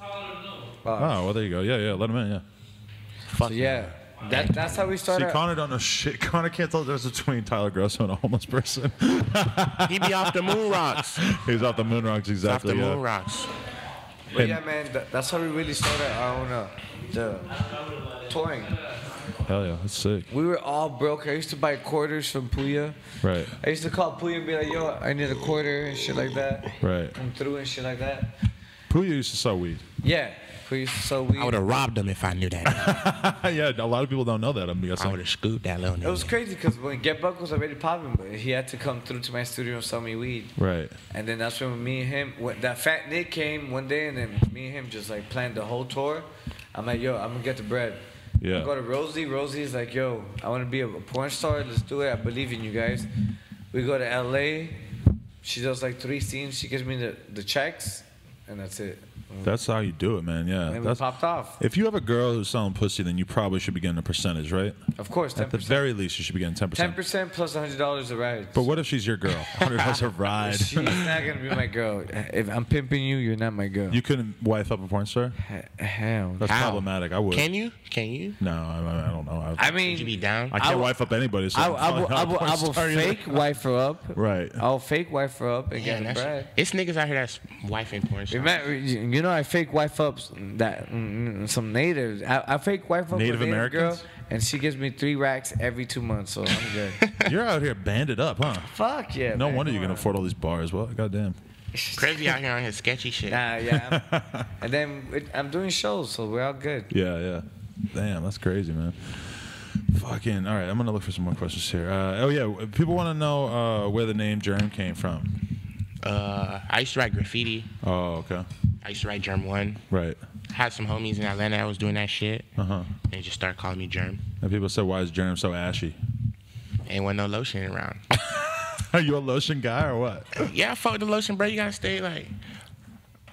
Oh, well, there you go. Yeah, let him in, yeah. Fuck Yeah, that's how we started. See, Connor don't know shit. Connor can't tell the difference between Tyler Grosso and a homeless person. He be off the moon rocks. He's off the moon rocks, exactly. Off the moon rocks. But yeah, man, that's how we really started our own the touring. Hell yeah, that's sick. We were all broke. I used to buy quarters from Pouya. Right. I used to call Pouya and be like, yo, I need a quarter and shit like that. Right. Come through and shit like that. Pouya used to sell weed. Yeah. Pouya used to sell weed. I would have robbed them if I knew that. Yeah, a lot of people don't know that. I'm I guessing. would have scooped that little nigga. It was crazy because when Get Buck was already popping, but he had to come through to my studio and sell me weed. Right. And then that's when me and him, that fat Nick came one day, and then me and him just like planned the whole tour. I'm like, yo, I'm gonna get the bread. Yeah. I go to Rosie. Rosie's like, yo, I want to be a porn star. Let's do it. I believe in you guys. We go to LA. She does like 3 scenes. She gives me the checks, and that's it. That's how you do it, man. Yeah. And we That's, popped off. if you have a girl who's selling pussy, then you probably should be getting a percentage, right? Of course, 10%. At the very least, you should be getting 10%. 10% plus $100 a ride. But what if she's your girl? $100 a ride. She's not gonna be my girl. If I'm pimping you, you're not my girl. You couldn't wife up a porn star? Hell. That's How? problematic. I would. Can you? Can you? No, I don't know. I mean, Would you be down? I can't will- wife up anybody. So I will fake wife her up. Right. I'll fake wife her up and Yeah, get the that's, bread. it's niggas out here that's wifing porn stars. Remember, you know, I fake wife up that some natives. I fake wife up Native a native Americans? girl, and she gives me 3 racks every 2 months, so I'm good. You're out here banded up, huh? Fuck yeah. No man, wonder you come can on. afford all these bars. Well, goddamn. Crazy out here on his sketchy shit. Nah, yeah. And then I'm doing shows, so we're all good. Yeah, yeah. Damn, that's crazy, man. Fucking. All right, I'm gonna look for some more questions here. Oh yeah, people want to know where the name Germ came from. I used to write graffiti. Oh, okay. I used to write Germ 1. Right. Had some homies in Atlanta that was doing that shit. Uh huh. And they just started calling me Germ. And people said, "Why is Germ so ashy?" Ain't want no lotion around. Are you a lotion guy or what? Yeah, I fuck with the lotion, bro. You gotta stay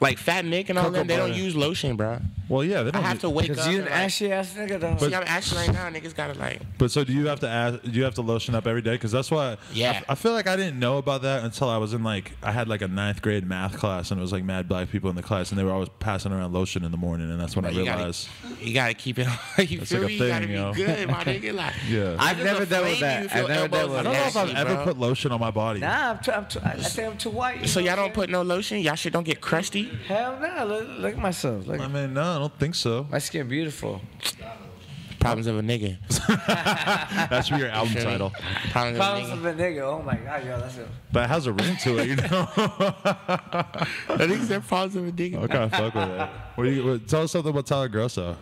like Fat Nick and all Cocoa them. They don't butter. use lotion, bro. Well, yeah, they I don't. have to wake up. Because you and, an like, ashy ass nigga, though. see, I'm asking right now. Niggas gotta like. But so do you have to do you have to lotion up every day? Because that's why. Yeah. I feel like I didn't know about that until I was in I had like a 9th grade math class, and it was like mad black people in the class, and they were always passing around lotion in the morning, and that's when I you realized. You gotta keep it. You That's feel like a me? You thing, gotta be yo. good, my nigga. Like, Yeah. I've never done with flame you that. if I've your never done elbows with I don't know if I've nasty, ever bro. put lotion on my body. Nah, I say I'm too white. So y'all don't put no lotion? Y'all shit don't get crusty? Hell no. Look at myself. Look. I mean, no, I don't think so. My skin beautiful. Problems of a nigga. That should be your album Feel me? title. Problems Problems of of a a nigga. Oh my god, yo, that's it. But it has a ring to it, you know. nigga. I think said problems of a nigga. I kind of fuck with it. Tell us something about Tyler Grosso.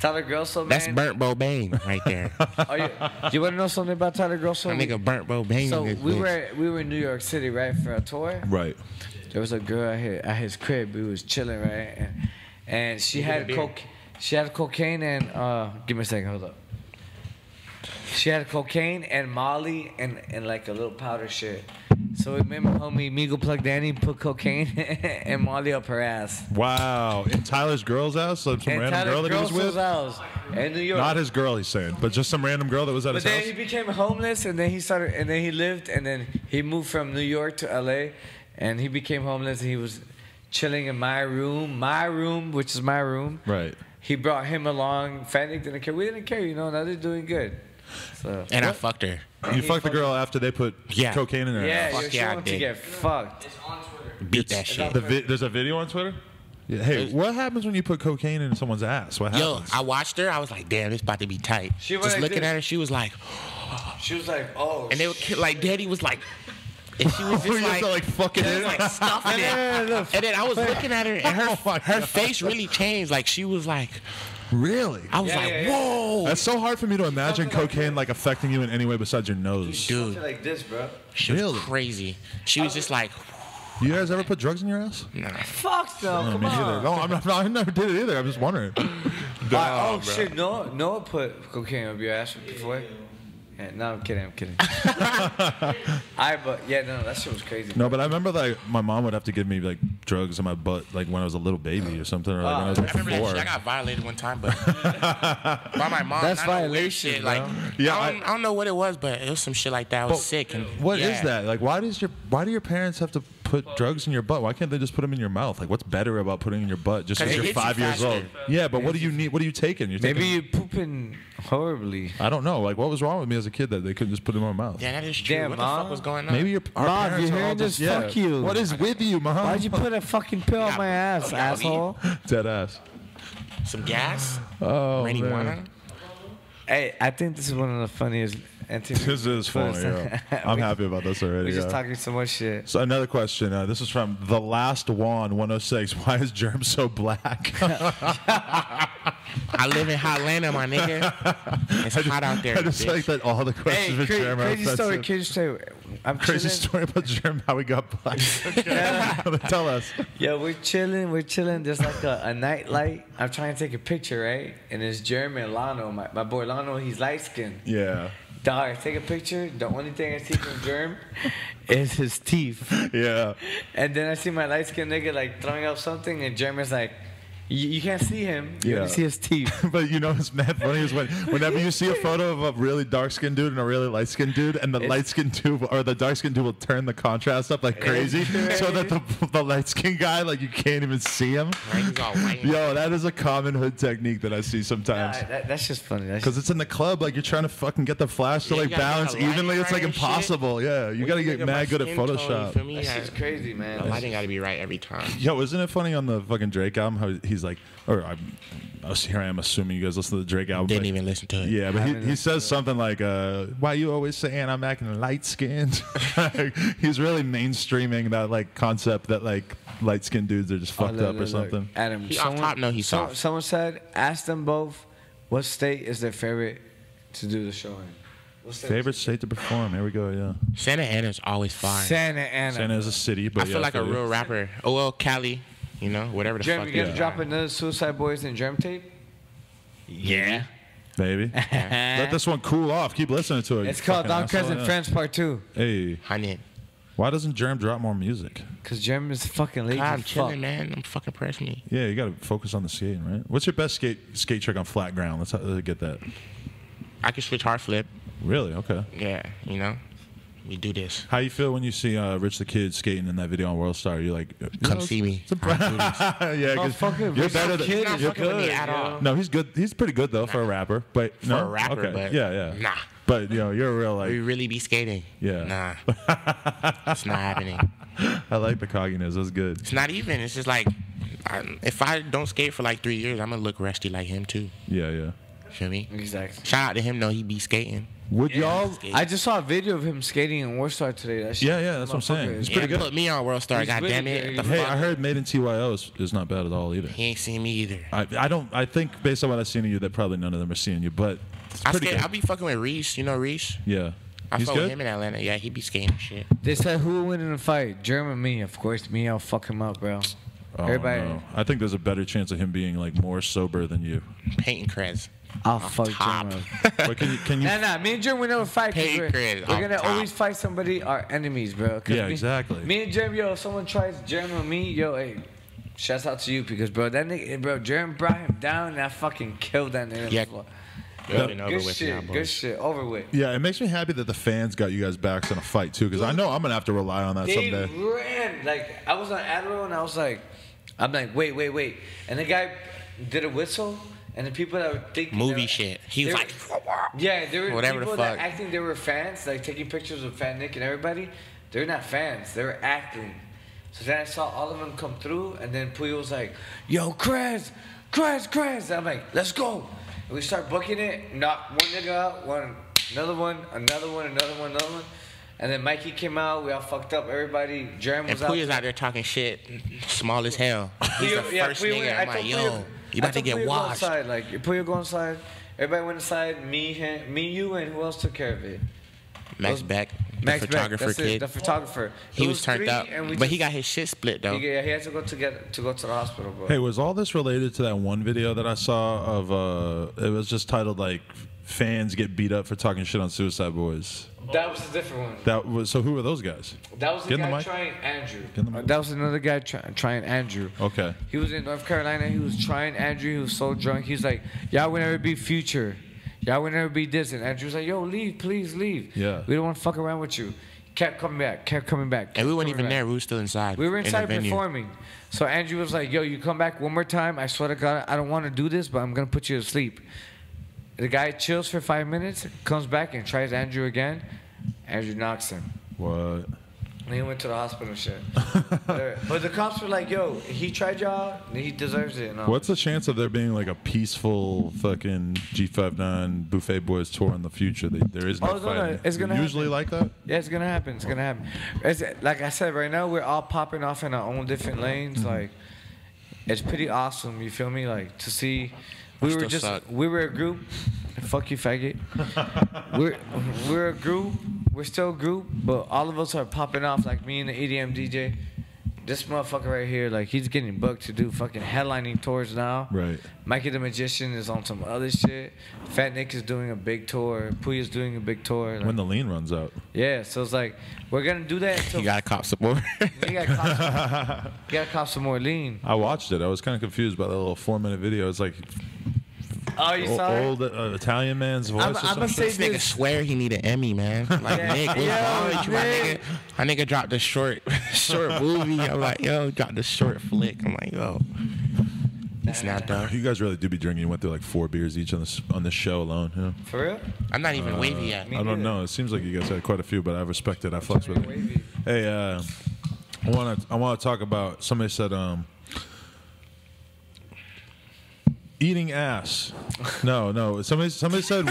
Tyler Grosso, man. That's Burnt Bobain right there. Oh, you want to know something about Tyler Grosso? My nigga Burnt Bobain. So in this we bitch. were in New York City, right, for a tour. Right. There was a girl at his crib. We was chilling, right, and she had coke. She had cocaine and give me a second, hold up. She had cocaine and Molly and like a little powder shit. So we made my homie Migo Plug Danny put cocaine and Molly up her ass. Wow. In Tyler's girl's house? Like some And random Tyler girl that he was Grosso's with? house in New York. Not his girl, he's saying, but just some random girl that was at But his then house? he became homeless, and then he lived, and then he moved from New York to LA, and he became homeless, and he was chilling in my room, which is my room. Right. He brought him along. Fennec didn't care. We didn't care, now they're doing good. So. And I fucked her. You fucked the girl after they put Yeah. cocaine in her Yeah, house? you're yeah, I showing to did. get fucked. Beat that shit. There's a video on Twitter? Yeah. Hey, what happens when you put cocaine in someone's ass? What Yo, happens? I watched her. I was like, damn, this about to be tight. She was Just like looking this. at her, she was like, She was like, oh. and they were like, Daddy was like, and she was You just have to, like, fuck it she was, in? like stuffing it. And then I was looking at her, and Oh my her God. face really changed. Like she was like, Really? I was like, whoa, That's so hard for me to imagine Something like cocaine like affecting you in any way besides your nose. dude, Something like this, bro. she was Really? crazy. She was just like, You guys ever put drugs in your ass? Fuck no, No, come me on. neither. No, I never did it either. I'm just wondering. Oh shit, Noah put cocaine up your ass before. Yeah, no, I'm kidding. But yeah, no, that shit was crazy. No, but I remember like my mom would have to give me like drugs in my butt like when I was a little baby or something, or like when I was I like remember that 4. shit. I got violated one time, but by my mom. That's not no weird violation, shit. bro. Like, Yeah, I don't know what it was, but it was some shit like that. I was sick. And What is yeah. that? Like, why do your parents have to put drugs in your butt? Why can't they just put them in your mouth? Like, what's better about putting in your butt just 'Cause because it you're hits you 5 years faster. old? Yeah, but what do you need? What are you taking? You're Maybe taking, you pooping horribly. I don't know. Like, what was wrong with me as a kid that they couldn't just put them in my mouth? Yeah, that is true. Damn, what the Mom. fuck was going on? Maybe our Mom, parents you are all hearing just, this? Fuck you. What is with you, mom? Why'd you put a fucking pill on my ass, yeah, asshole? Dead ass. some gas, Oh, marijuana. man. Hey, I think this is one of the funniest. This is funny. Yeah. I'm happy about this already. We're just yeah. talking so much shit. So another question. This is from the last Juan 106. Why is Germ so black? I live in Hotlanta, my nigga. It's hot out there. I just bitch. like that all the questions with Germ are crazy story. offensive. Crazy story. I'm Crazy chilling. story about Germ, how he got black. Tell us. Yo, we're chilling. There's like a night light. I'm trying to take a picture, right? And it's Germ and Lano, my boy Lano. He's light skinned. Yeah. Dog, I take a picture. The only thing I see from Germ is his teeth. Yeah. And then I see my light skinned nigga like throwing up something, and Germ is like, you can't see him. You Yeah. only see his teeth. But you know what's mad funny is whenever you see a photo of a really dark skinned dude and a really light skinned dude, and the light skinned dude or the dark skinned dude will turn the contrast up like crazy, so that the light skinned guy, like, you can't even see him. Right, he's all white. Yo, that is a common hood technique that I see sometimes. That's just funny. Because it's in the club, like, you're trying to fucking get the flash to Yeah, you like gotta balance make a lighting evenly. It's like right and shit. impossible. Yeah, you gotta get mad good at Photoshop. For me, That's just crazy, man. The lighting got to be right every time. Yo, isn't it funny on the fucking Drake album how he's like, here I am assuming you guys listen to the Drake album. Didn't but- even listen to it. Yeah, but he says something like, why you always saying I'm acting light skinned? He's really mainstreaming that like concept that like light skinned dudes are just fucked up or something. Adam, He off top, no, he's soft. Someone said, ask them both, what state is their favorite to do the show in? What state Favorite state to perform. Here we go, yeah. Santa Ana's always fine. Santa Ana. Santa is a city, but I feel like a real rapper. Oh, well, Cali, you know, whatever the Germ, fuck. you gonna it is. drop another Suicide Boys and Germ tape? Yeah. Maybe. Let this one cool off. Keep listening to it. It's you called fucking Don Krez asshole, and yeah. Friends Part 2. Hey, 100. why doesn't Germ drop more music? Because Germ is fucking lazy. God, I'm as fuck. chilling, man. I'm fucking pressing me. Yeah, you gotta focus on the skating, right? What's your best skate trick on flat ground? Let's get that. I can switch hard flip. Really? Okay. Yeah, you know, we do this. How you feel when you see Rich the Kid skating in that video on World Star? You're like, Come see me. yeah, 'cause Motherfucker, you're Rich better the than. Kid He's not is fucking with me good, at yo. all. No, he's good. He's pretty good though for a rapper. But For no? a rapper, okay. but yeah. nah. But you're a real like. We really be skating. Yeah. Nah. It's not happening. I like the cogginess. That's good. It's not even. It's just like, if I don't skate for like 3 years, I'm gonna look rusty like him too. Yeah. Feel me? Exactly. Shout out to him though. He be skating. Would y'all? I just saw a video of him skating in Warstar today. That shit, Yeah, that's what I'm saying. motherfucker It's is pretty Yeah, good. put me on World Star. He's God really damn good. it. The Hey, fuck? I heard Made in TYO is not bad at all either. He ain't seen me either. I don't. I think based on what I've seen of you, that probably none of them are seeing you. But it's I pretty skate. good. I be fucking with Reese. You know Reese? Yeah. I He's fuck with good. him in Atlanta. Yeah, he be skating and shit. They said who would win in a fight? Germ or me? Of course, me. I'll fuck him up, bro. Oh, Everybody- no. I think there's a better chance of him being like more sober than you. Peyton Krez. I'll fuck top. Germ up. But can you? Nah. Me and Germ, we never fight. 'Cause Hey, we're Chris, we're off gonna top. always fight somebody, our enemies, bro. 'Cause Yeah, exactly. Me and Germ, yo, if someone tries Germ or me, yo, hey, shouts out to you because, bro, that nigga, bro, Germ brought him down and I fucking killed that nigga. Yeah. Building over Good with shit, now, good boys. shit. Over with. Yeah, it makes me happy that the fans got you guys backs in a fight too, because I know I'm gonna have to rely on that They someday. ran. Like, I was on Adderall and I was like, wait. And the guy did a whistle and the people that were thinking. Movie shit. He was they like, yeah, there were whatever the people that fuck. acting they were fans, like taking pictures of Fat Nick and everybody. They're not fans, they were acting. So then I saw all of them come through and then Pouya was like, yo, Krez. And I'm like, let's go. And we start booking it, knock one nigga out, another one. And then Mikey came out, we all fucked up, everybody. Germ and was out. Pouya's out there talking shit, small as hell. He's the first Pouya went- nigga. I I'm like, told yo, Pouya- you about I to told get Pouya go washed. Inside, like, Pouya go inside. Everybody went inside. Me, you, and who else took care of it? Max Beck, the Max Beck, photographer that's it, kid. the photographer. He It was turned three, up, and we but he just- got his shit split though. He had to go to the hospital, bro. Hey, was all this related to that one video that I saw of? It was just titled like "Fans Get Beat Up for Talking Shit on Suicide Boys." That was a different one. That was so. Who were those guys? That was the Get in the guy mic. trying Andrew. Get in the mic. That was another guy trying Andrew. Okay. He was in North Carolina. He was trying Andrew. He was so drunk. He's like, y'all will never be Future. Y'all will never be this. And Andrew was like, yo, leave, please leave. Yeah. We don't want to fuck around with you. Kept coming back. And we weren't even there. We were still inside. We were in inside the venue. performing. So Andrew was like, yo, you come back one more time. I swear to God, I don't want to do this, but I'm going to put you to sleep. The guy chills for 5 minutes, comes back and tries Andrew again. Andrew knocks him. What? And he went to the hospital and shit. But the cops were like, yo, he tried y'all, and he deserves it. And What's the chance of there being like a peaceful fucking G59 Buffett Boys tour in the future? There is no fighting. No, it's gonna usually happen. like that? Yeah, it's gonna happen. It's gonna happen. It's, like I said, right now we're all popping off in our own different lanes. Like, it's pretty awesome. You feel me? Like to see, we were a group. Fuck you, faggot. we're a group. We're still a group, but all of us are popping off. Like me and the EDM DJ. This motherfucker right here, like he's getting booked to do fucking headlining tours now. Right. Mikey the Magician is on some other shit. Fat Nick is doing a big tour. Pouya's doing a big tour. Like, When the lean runs out. yeah, so it's like we're gonna do that. Until You gotta cop some more. you gotta cop some more lean. I watched it. I was kind of confused by that little 4-minute video. It's like Oh, you saw it? old Italian man's voice. I'm gonna say This nigga this. swear he need an Emmy, man. Like, Yeah. Nick, what's Yeah, wrong with you? Nick. My nigga dropped the short movie. I'm like, yo, dropped the short flick. I'm like, yo, it's not done. You guys really do be drinking. You went through like 4 beers each on this show alone. Yeah. For real? I'm not even wavy yet. I don't know. It seems like you guys had quite a few, but I respect it. I flex with it. Wavy. Hey, I want to talk about. Somebody said eating ass. No. Somebody said,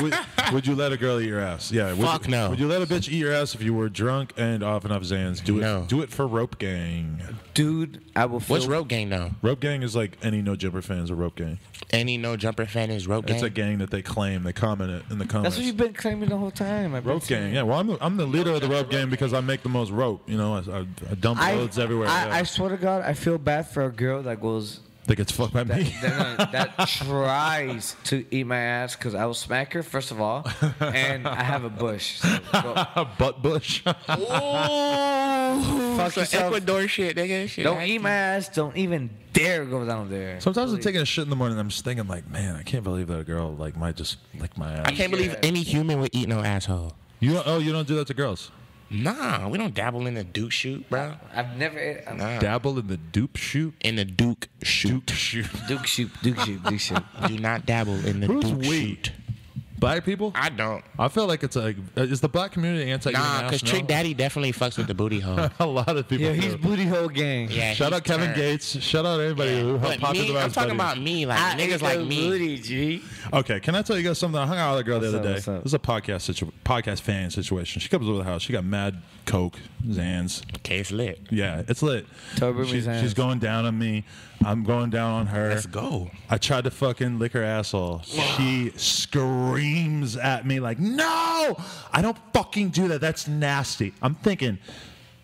would you let a girl eat your ass? Yeah. Fuck no. Would you let a bitch eat your ass if you were drunk and off enough Zans? No. Do it for Rope Gang. Dude, I will feel. What's Rope Gang though? Rope Gang is like any No Jumper fans of Rope Gang. Any No Jumper fan is Rope Gang? It's a gang that they claim. They comment it in the comments. That's what you've been claiming the whole time. Rope Gang, yeah. Well, I'm the leader of the Rope Gang because I make the most rope. You know, I dump loads everywhere. I swear to God, I feel bad for a girl that goes. That gets fucked by me. that tries to eat my ass because I will smack her first of all, and I have a bush. So go. Butt bush. Oh, Fuck some yourself. Ecuador shit, nigga. Shit Don't eat my ass. Don't even dare go down there. Sometimes I'm taking a shit in the morning and I'm just thinking like, man, I can't believe that a girl like might just lick my ass. I can't believe any human would eat no asshole. You don't do that to girls? Nah, we don't dabble in the Duke shoot, bro. I've never. Nah. Dabble in the dupe shoot? In the Duke shoot. Duke shoot. Duke shoot. Do not dabble in the Who's Duke we? shoot. Black people? I don't. I feel like it's like, is the black community anti-eating Nah, ass? because Trick Daddy definitely fucks with the booty hole. A lot of people Yeah, do. he's booty hole gang. Yeah, Shout he's out Kevin turned. Gates. Shout out everybody who helped But pop me, into I'm talking about me, like niggas like me. Booty, G. Okay, can I tell you guys something? I hung out with a girl the What's other up, day. what's up? This is a podcast fan situation. She comes over the house. She got mad Coke, Zans. Okay, it's lit. Yeah, it's lit. Toby Zans. She's going down on me. I'm going down on her. Let's go. I tried to fucking lick her asshole. She screams at me like, no, I don't fucking do that. That's nasty. I'm thinking,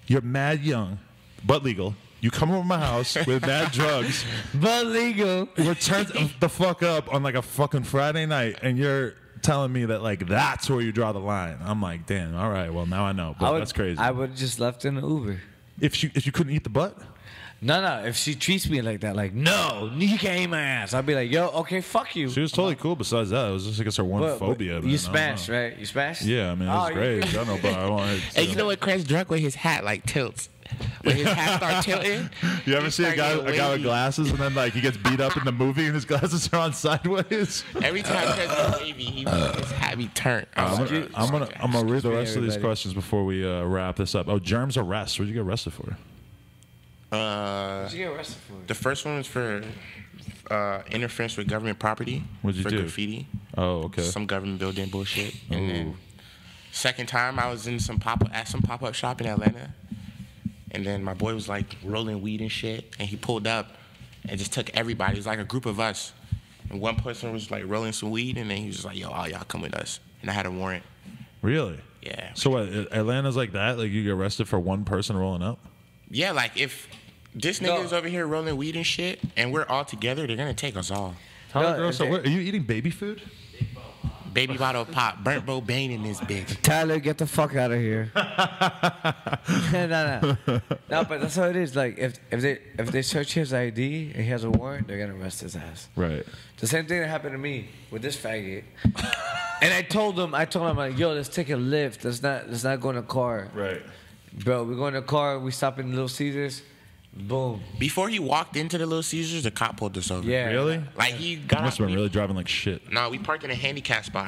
you're mad young, but legal. You come over my house with bad drugs. But legal. We're turned the fuck up on like a fucking Friday night, and you're telling me that like that's where you draw the line. I'm like, damn, all right, well now I know, but that's crazy. I would have just left in the Uber. If you couldn't eat the butt? No. If she treats me like that, like, no, you can't eat my ass. I'd be like, yo, okay, fuck you. She was totally cool. Besides that, it was just I guess her one But phobia. man. I You don't smashed, know. right? You smashed? Yeah, I mean, it was great. I don't know, but I want to. Hey, you know what Krez drunk with his hat like tilts? When his hat start tilting. You ever he see a start guy getting with wavy. glasses and then like he gets beat up in the movie and his glasses are on sideways? Every time Krez gets wavy, his hat be turned. I'm gonna read the rest of these everybody. questions before we wrap this up. Oh, Germ's arrest. What'd you get arrested for? What'd you get arrested for? The first one was for interference with government property. What'd you for do? graffiti. Oh, okay. Some government building bullshit. And then second time I was in some pop-up shop in Atlanta. And then my boy was like rolling weed and shit. And he pulled up and just took everybody. It was like a group of us. And one person was like rolling some weed and then he was just like, yo, all y'all come with us. And I had a warrant. Really? Yeah. So what? Atlanta's like that? Like you get arrested for one person rolling up? Yeah, like if this nigga is over here rolling weed and shit and we're all together, they're gonna take us all. Tyler, so what, are you eating baby food? Baby bottle pop, burnt Bane in this bitch. Tyler, get the fuck out of here. No, but that's how it is. Like if they search his ID and he has a warrant, they're gonna arrest his ass. Right. The same thing that happened to me with this faggot. And I told him like, yo, let's take a lift. Let's not go in a car. Right. Bro, we go in a car, we stop in Little Caesars. Boom. Before he walked into the Little Caesars, the cop pulled us over. Yeah. Really? Like he got. Must have been really driving like shit. No, we parked in a handicap spot.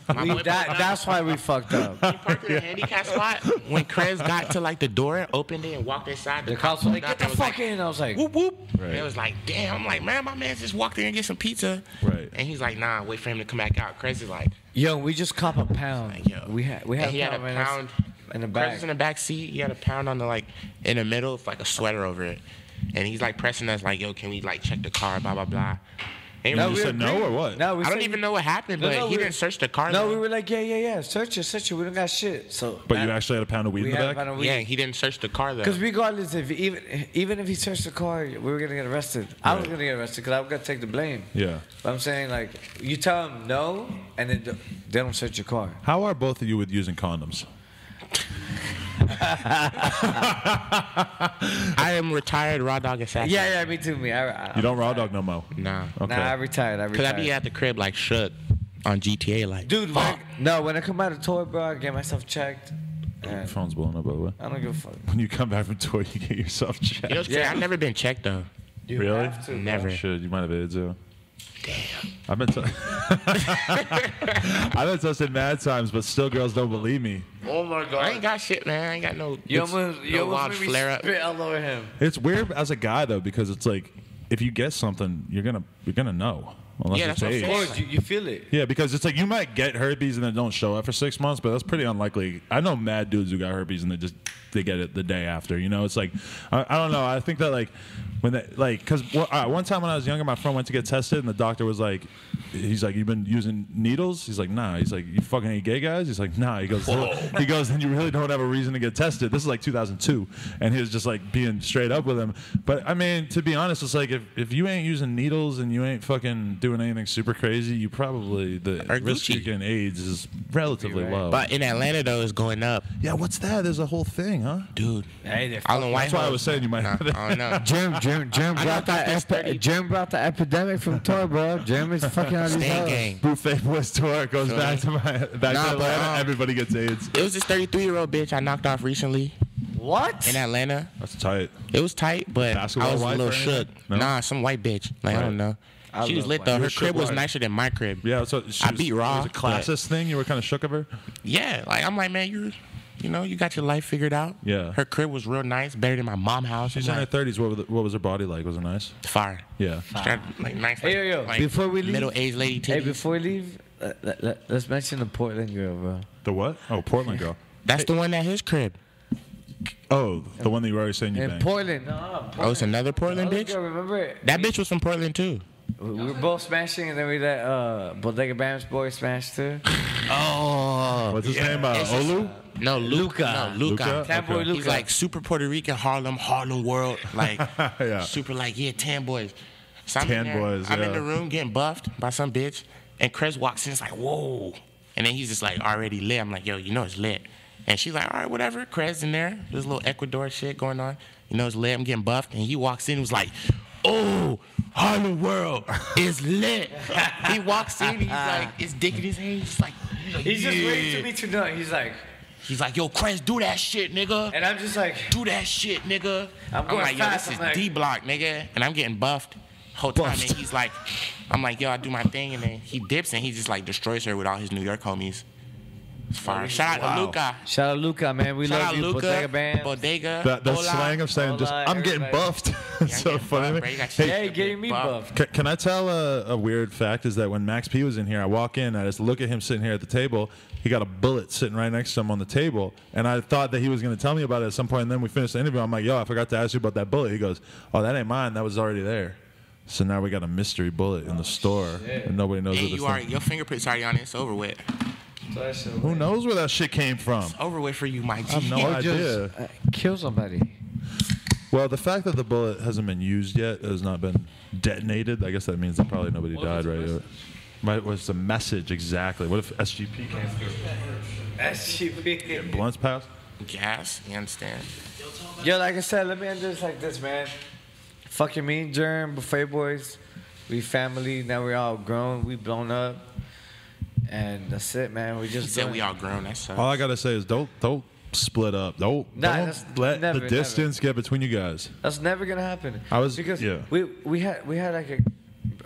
My boy That's why we fucked up. We parked in a handicap spot. When Krez got to like the door, opened it, and walked inside, The cops were like, get the fuck in. I was like, whoop whoop. Right. And it was like, damn. I'm like, man, my man just walked in and get some pizza. Right. And he's like, nah, wait for him to come back out. Krez is like, yo, we just cop a pound. Like, yo. We had and he a had a pound, man. pound in the Krez back. was in the back seat. He had a pound on the like in the middle with like a sweater over it. And he's like pressing us like, yo, can we like check the car, blah blah blah. And No, we you said no or what? No, we I don't said- even know what happened, No, but no, he we- didn't search the car. No, though. we were like, yeah. Search it. We don't got shit. So. But you actually had a pound of weed we in the had a back? pound of weed. Yeah, he didn't search the car though. Because regardless, if even if he searched the car, we were gonna get arrested. I was gonna get arrested because I was gonna take the blame. Yeah. But I'm saying like, you tell them no, and then they don't search your car. How are both of you with using condoms? I am retired raw dog assassin. Yeah, me too. You don't raw dog no more. Nah. Okay. Nah, I retired. Cause I be at the crib like shook on GTA like. Dude, when I come out of tour, bro, I get myself checked. And Phone's blowing up, by the way. I don't give a fuck. When you come back from tour, you get yourself checked. You know what's crazy? Yeah. I've never been checked though. You Really? have to, bro. Never. Shit, you might have AIDS, too. Damn. I've been tested mad times, but still girls don't believe me. Oh my god. I ain't got shit, man. I ain't got no. You no almost wild made me flare up. spit all over him. It's weird as a guy though, because it's like if you get something, you're gonna know. Unless Yeah, it's that's what I'm AIDS. saying. Of course, you feel it. Yeah, because it's like you might get herpes and then don't show up for 6 months, but that's pretty unlikely. I know mad dudes who got herpes and they get it the day after. You know, it's like I don't know. I think that like when they like because one time when I was younger, my friend went to get tested and the doctor was like, he's like, "You been using needles?" He's like, "Nah." He's like, "You fucking any gay guys?" He's like, "Nah." He goes, "Then you really don't have a reason to get tested." This is like 2002, and he was just like being straight up with him. But I mean, to be honest, it's like if you ain't using needles and you ain't fucking doing anything super crazy, you probably the Are risk of Gucci. getting AIDS is relatively low. But in Atlanta though, it's going up, yeah, what's that? There's a whole thing, huh? dude. Hey, they're I don't know why. That's why I was saying you might have it. I don't know. Germ brought that Germ brought the epidemic from tour, bro. Germ is fucking on these Stay hoes. gang. Buffett Boys tour goes Feel back me? to Nah, but, Atlanta. Everybody gets AIDS. It was this 33-year-old bitch I knocked off recently What? in Atlanta. That's tight. It was tight, but Basketball I was a wife little or anything? shook. No? Nah, some white bitch. Like I Right. don't know. She was love lit white. though. You Her were crib shook was why? nicer than my crib. Yeah, so she I was, beat Raw, It was a classist thing. You were kind of shook of her. Yeah, like I'm like, man, you know, you got your life figured out. Yeah. Her crib was real nice, better than my mom's house. She's I'm in her like, 30s. What was her body like? Was it nice? fire. Yeah. She got, like nice. Hey, yo, like, before we leave- middle-aged lady titties. Hey, before we leave, let's mention the Portland girl, bro. The what? Oh, Portland girl. That's the one at his crib. Oh, the one that you were already saying you In banged. Portland, no. Oh, it's another Portland Other bitch. girl, remember? That bitch was from Portland too. We were both smashing, and then we let Bodega Bam's boy smash too. Oh, What's his name? Olu? no, Luca. No, Luca. Luca? Tan boy Okay. Luca. He's like super Puerto Rican, Harlem world, like Yeah. super like tan boys. So I'm Tan in there, boys, I'm in yeah. the room getting buffed by some bitch, and Krez walks in. It's like whoa, and then he's just like already lit. I'm like, yo, you know it's lit, and she's like, all right, whatever. Krez in there, there's a little Ecuador shit going on. You know it's lit. I'm getting buffed, and he walks in. and was like, oh, Harlem world is lit. He walks in. He's like, it's dick in his hand. He's like, He's just yeah. waiting for me to know. He's like, yo, Krez, do that shit, nigga. and I'm just like, Do that shit, nigga. I'm going like, fast, yo, I'm this like- is D block, nigga. And I'm getting buffed whole time. And he's like, I'm like, yo, I do my thing. And then he dips and he just like destroys her with all his New York homies. It's fire. Shout out to Luca. shout out Luca, man. We Shout love out you, Luca. Bodega Bam. Bodega. The Hola. slang of saying just, Hola, I'm getting everybody. buffed. I'm It's so getting funny. buffed, bro. You got Hey, Yeah, he shit getting me buffed. buff. Can I tell a weird fact? Is that when Max P was in here, I walk in, I just look at him sitting here at the table. He got a bullet sitting right next to him on the table, and I thought that he was going to tell me about it at some point. And then we finished the interview. I'm like, yo, I forgot to ask you about that bullet. He goes, oh, that ain't mine. That was already there. So now we got a mystery bullet in the store, and nobody knows And what you this are, thing. your fingerprints already on it. It's over with. Who knows where that shit came from? Over with for you, my G. I have no Or idea. just kill somebody. Well, the fact that the bullet hasn't been used yet, has not been detonated, I guess that means that probably nobody died, right? What was the message exactly? What if SGP came through? SGP. Blunts passed? Gas, you understand? Yo, like I said, let me end this like this, man. Fucking me, Germ, Buffett Boys. We family. Now we're all grown. We blown up. And that's it, man. We He just said doing- we all grown. That's All I gotta say is don't split up. Don't let the distance get between you guys. That's never gonna happen. Because yeah. we had like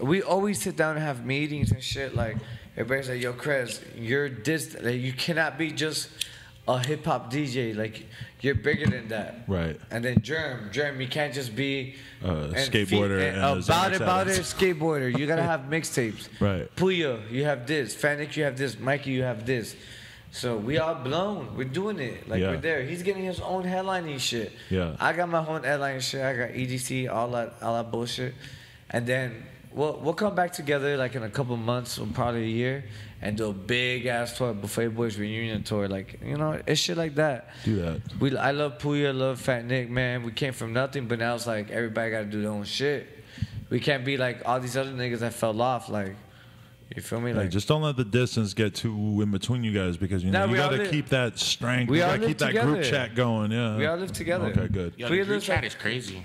we always sit down and have meetings and shit. Like everybody's like, "Yo, Krez, you're like, you cannot be just a hip hop DJ. Like you're bigger than that." Right. And then Germ, you can't just be skateboarder about it skateboarder. You gotta have mixtapes. Right. Pouya, you have this. Fanic, you have this. Mikey, you have this. So we all blown. We're doing it. Like we're there. He's getting his own headlining shit. Yeah. I got my own headlining shit. I got EDC, all that bullshit. And then we'll come back together like in a couple months or probably a year and do a big ass tour, Buffett Boys reunion tour. Like, you know, it's shit like that. Do that. I love Pouya, love Fat Nick, man. We came from nothing, but now it's like everybody got to do their own shit. We can't be like all these other niggas that fell off. Like, you feel me? Like, just don't let the distance get too in between you guys because you gotta keep that strength. You gotta keep that group chat going. Yeah. We all live together. Okay, good. Yo, the group chat is crazy.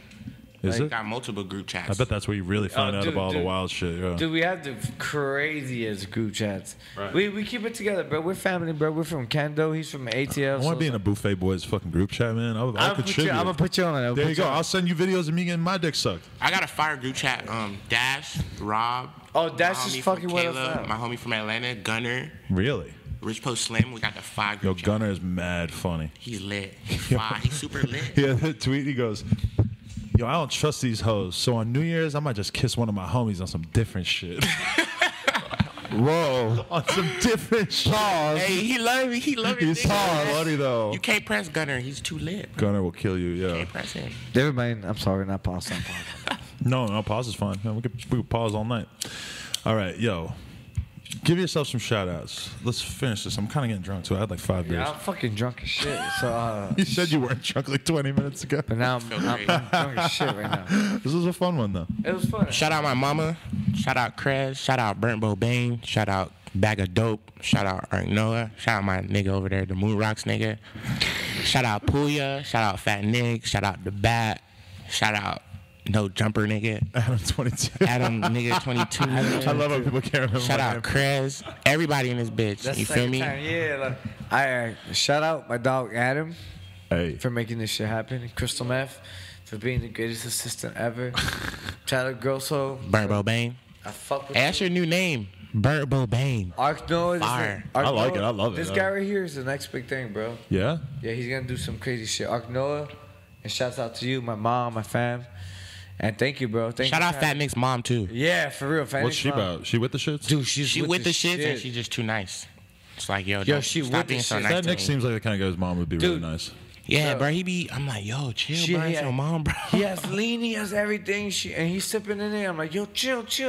Is it? Got multiple group chats. I bet that's where you really find out about all the wild shit. Yeah. Dude, we have the craziest group chats. Right. We keep it together, bro. We're family, bro. We're from Kendo. He's from ATL. I want to be in a Buffett Boys fucking group chat, man. I'll contribute. I'm gonna put you on it. There you go. I'll send you videos of me getting my dick sucked. I got a fire group chat. Dash, Rob. Oh, Dash is fucking with us now. My homie from Atlanta, Gunner. Really? Rich Post Slim. We got the fire group chat. Gunner is mad funny. He's lit. He's fire. He's super lit. Yeah, the tweet, he goes, "Yo, I don't trust these hoes. So on New Year's, I might just kiss one of my homies on some different shit." Whoa. On some different shit. Hey, he love me. He love me. He's hard, buddy, though. You can't press Gunner. He's too lit. Gunner will kill you, yeah. You can't press him. Everybody, I'm sorry, not pause. No, pause is fine. We could pause all night. All right, yo. Give yourself some shout outs. Let's finish this. I'm kind of getting drunk too. I had like 5 beers. Yeah, I'm fucking drunk as shit. So you said you weren't drunk like 20 minutes ago. But now I'm drunk as shit right now. This was a fun one though. It was fun. Shout out my mama. Shout out Krez. Shout out Burnt Bobane. Shout out Bag of Dope. Shout out Art Noah. Shout out my nigga over there, the Moon Rocks nigga. Shout out Pouya. Shout out Fat Nick. Shout out The Bat. Shout out No Jumper nigga. Adam 22. Adam nigga 22. I love how people can't remember. Shout out Krez. Everybody in this bitch. That's you feel me? Yeah. Like, I shout out my dog Adam. Hey. For making this shit happen. Crystal Meth for being the greatest assistant ever. Tyler Grosso. Burnt Bobane. I fuck with That's your new name. Burnt Bobane. Ark Noah. Fire. I like it. I love it. This guy right here is the next big thing, bro. Yeah? Yeah, he's gonna do some crazy shit. Ark Noah. And shouts out to you, my mom, my fam. And thank you, bro. Shout out Fat Nick's mom too. Yeah, for real. Fat What's Nick's she mom. about? She with the shits? Dude, she with the shits and she's just too nice. It's like, yo, she stop with being the so shits. nice That to Nick me. seems like the kind of guy's mom would be really Dude. nice. Yeah, bro. I'm like, yo, chill, bro. It's your mom, bro. He has lean, he has everything. And he's sipping in there. I'm like, yo, chill. He's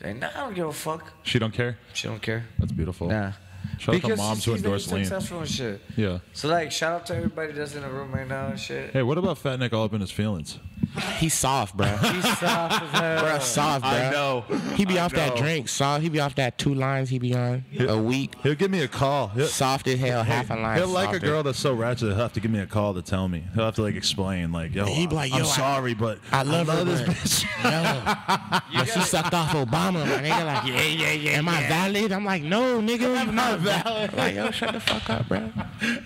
like, nah, I don't give a fuck. She don't care? She don't care. That's beautiful. Nah. Shout out to Because moms who she's endorse lean. successful and shit. Yeah. So like, shout out to everybody that's in the room right now and shit. Hey, what about Fat Nick all up in his feelings? He's soft, bro. He's soft as hell. Bro, soft, bro. I know. He be off that drink, soft. He be off that 2 lines he be on a week. He'll give me a call. Soft as hell, half a line. He'll like a softer. girl that's so ratchet. He'll have to give me a call to tell me. He'll have to like explain, like, yo, He be like, I'm yo, sorry, but I love her, this but- bitch. But she sucked off Obama, my nigga. Like, yeah. Am I valid? I'm like, no, nigga. Am I valid? Like, yo, shut the fuck up, bro.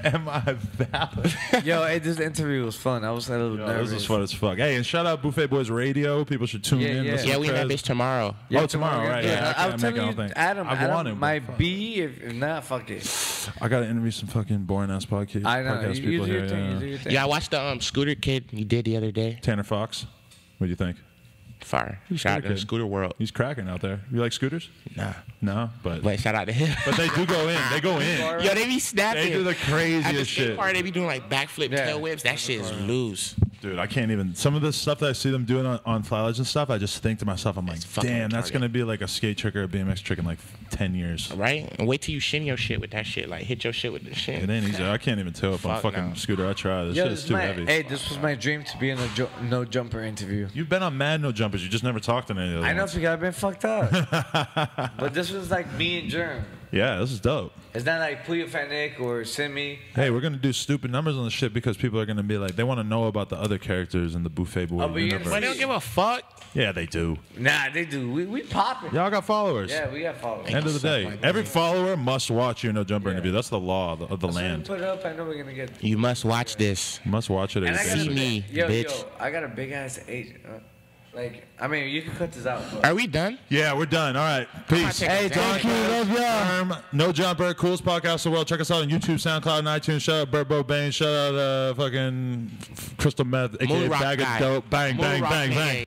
Am I valid? Yo, hey, this interview was fun. I was a little Yo, nervous. this was fun as fuck. Hey, and shout out Buffett Boys Radio. People should tune in. Yeah. listen Yeah, to we in that Krez. bitch tomorrow. Oh, tomorrow, right? Yeah, I I'm was making telling all you, things. Adam I've wanted, might but- be, if not, fuck it. I gotta interview some fucking boring ass podcast. I know. podcast You people do here. your thing. yeah. You do your thing. Yeah, I watched the Scooter Kid he did the other day. Tanner Fox. What do you think? Fire. Shout out to the Scooter World. He's cracking out there. You like scooters? Nah. No, but But shout out to him. but they do go in. They go in. Yo, they be snapping. They do the At the craziest skate shit. park, they be doing like backflip Yeah. tail whips. That shit is loose. Dude, I can't even. Some of the stuff that I see them doing on Fly Legends and stuff, I just think to myself, I'm like, It's fucking damn, that's retarded. gonna be like a skate trick or a BMX trick in like 10 years. Right? And wait till you shin your shit with that shit. Like, hit your shit with the shit. It ain't easy. I can't even tell if I'm Fuck fucking no. scooter. I try. This Yo, shit is too heavy. Hey, this was my dream to be in a no jumper interview. You've been on mad no jumpers. You just never talked to any of them. I know, because I've been fucked up. But this was like me and Germ. Yeah, this is dope. It's not like Pouya Fanatic or Simi. Hey, we're gonna do stupid numbers on this shit because people are gonna be like, they want to know about the other characters in the Buffett Boys universe. But they don't give a fuck. Yeah, they do. Nah, they do. We popping. Y'all got followers. Yeah, we got followers. End of the day, every follower must watch your No Jumper interview. That's the law of the land. Put it up. I know we're gonna get. You must watch this. You must watch it. And I got See me, bitch. Yo, I got a big ass age. Like, I mean, you can cut this out. But. Are we done? Yeah, we're done. All right. Peace. Hey, Don Krez, love y'all. No Jumper, coolest podcast in the world. Check us out on YouTube, SoundCloud, and iTunes. Shout out Burbo Bane. Shout out fucking Crystal Meth, aka Bag of Dope. Bang, bang, bang, bang.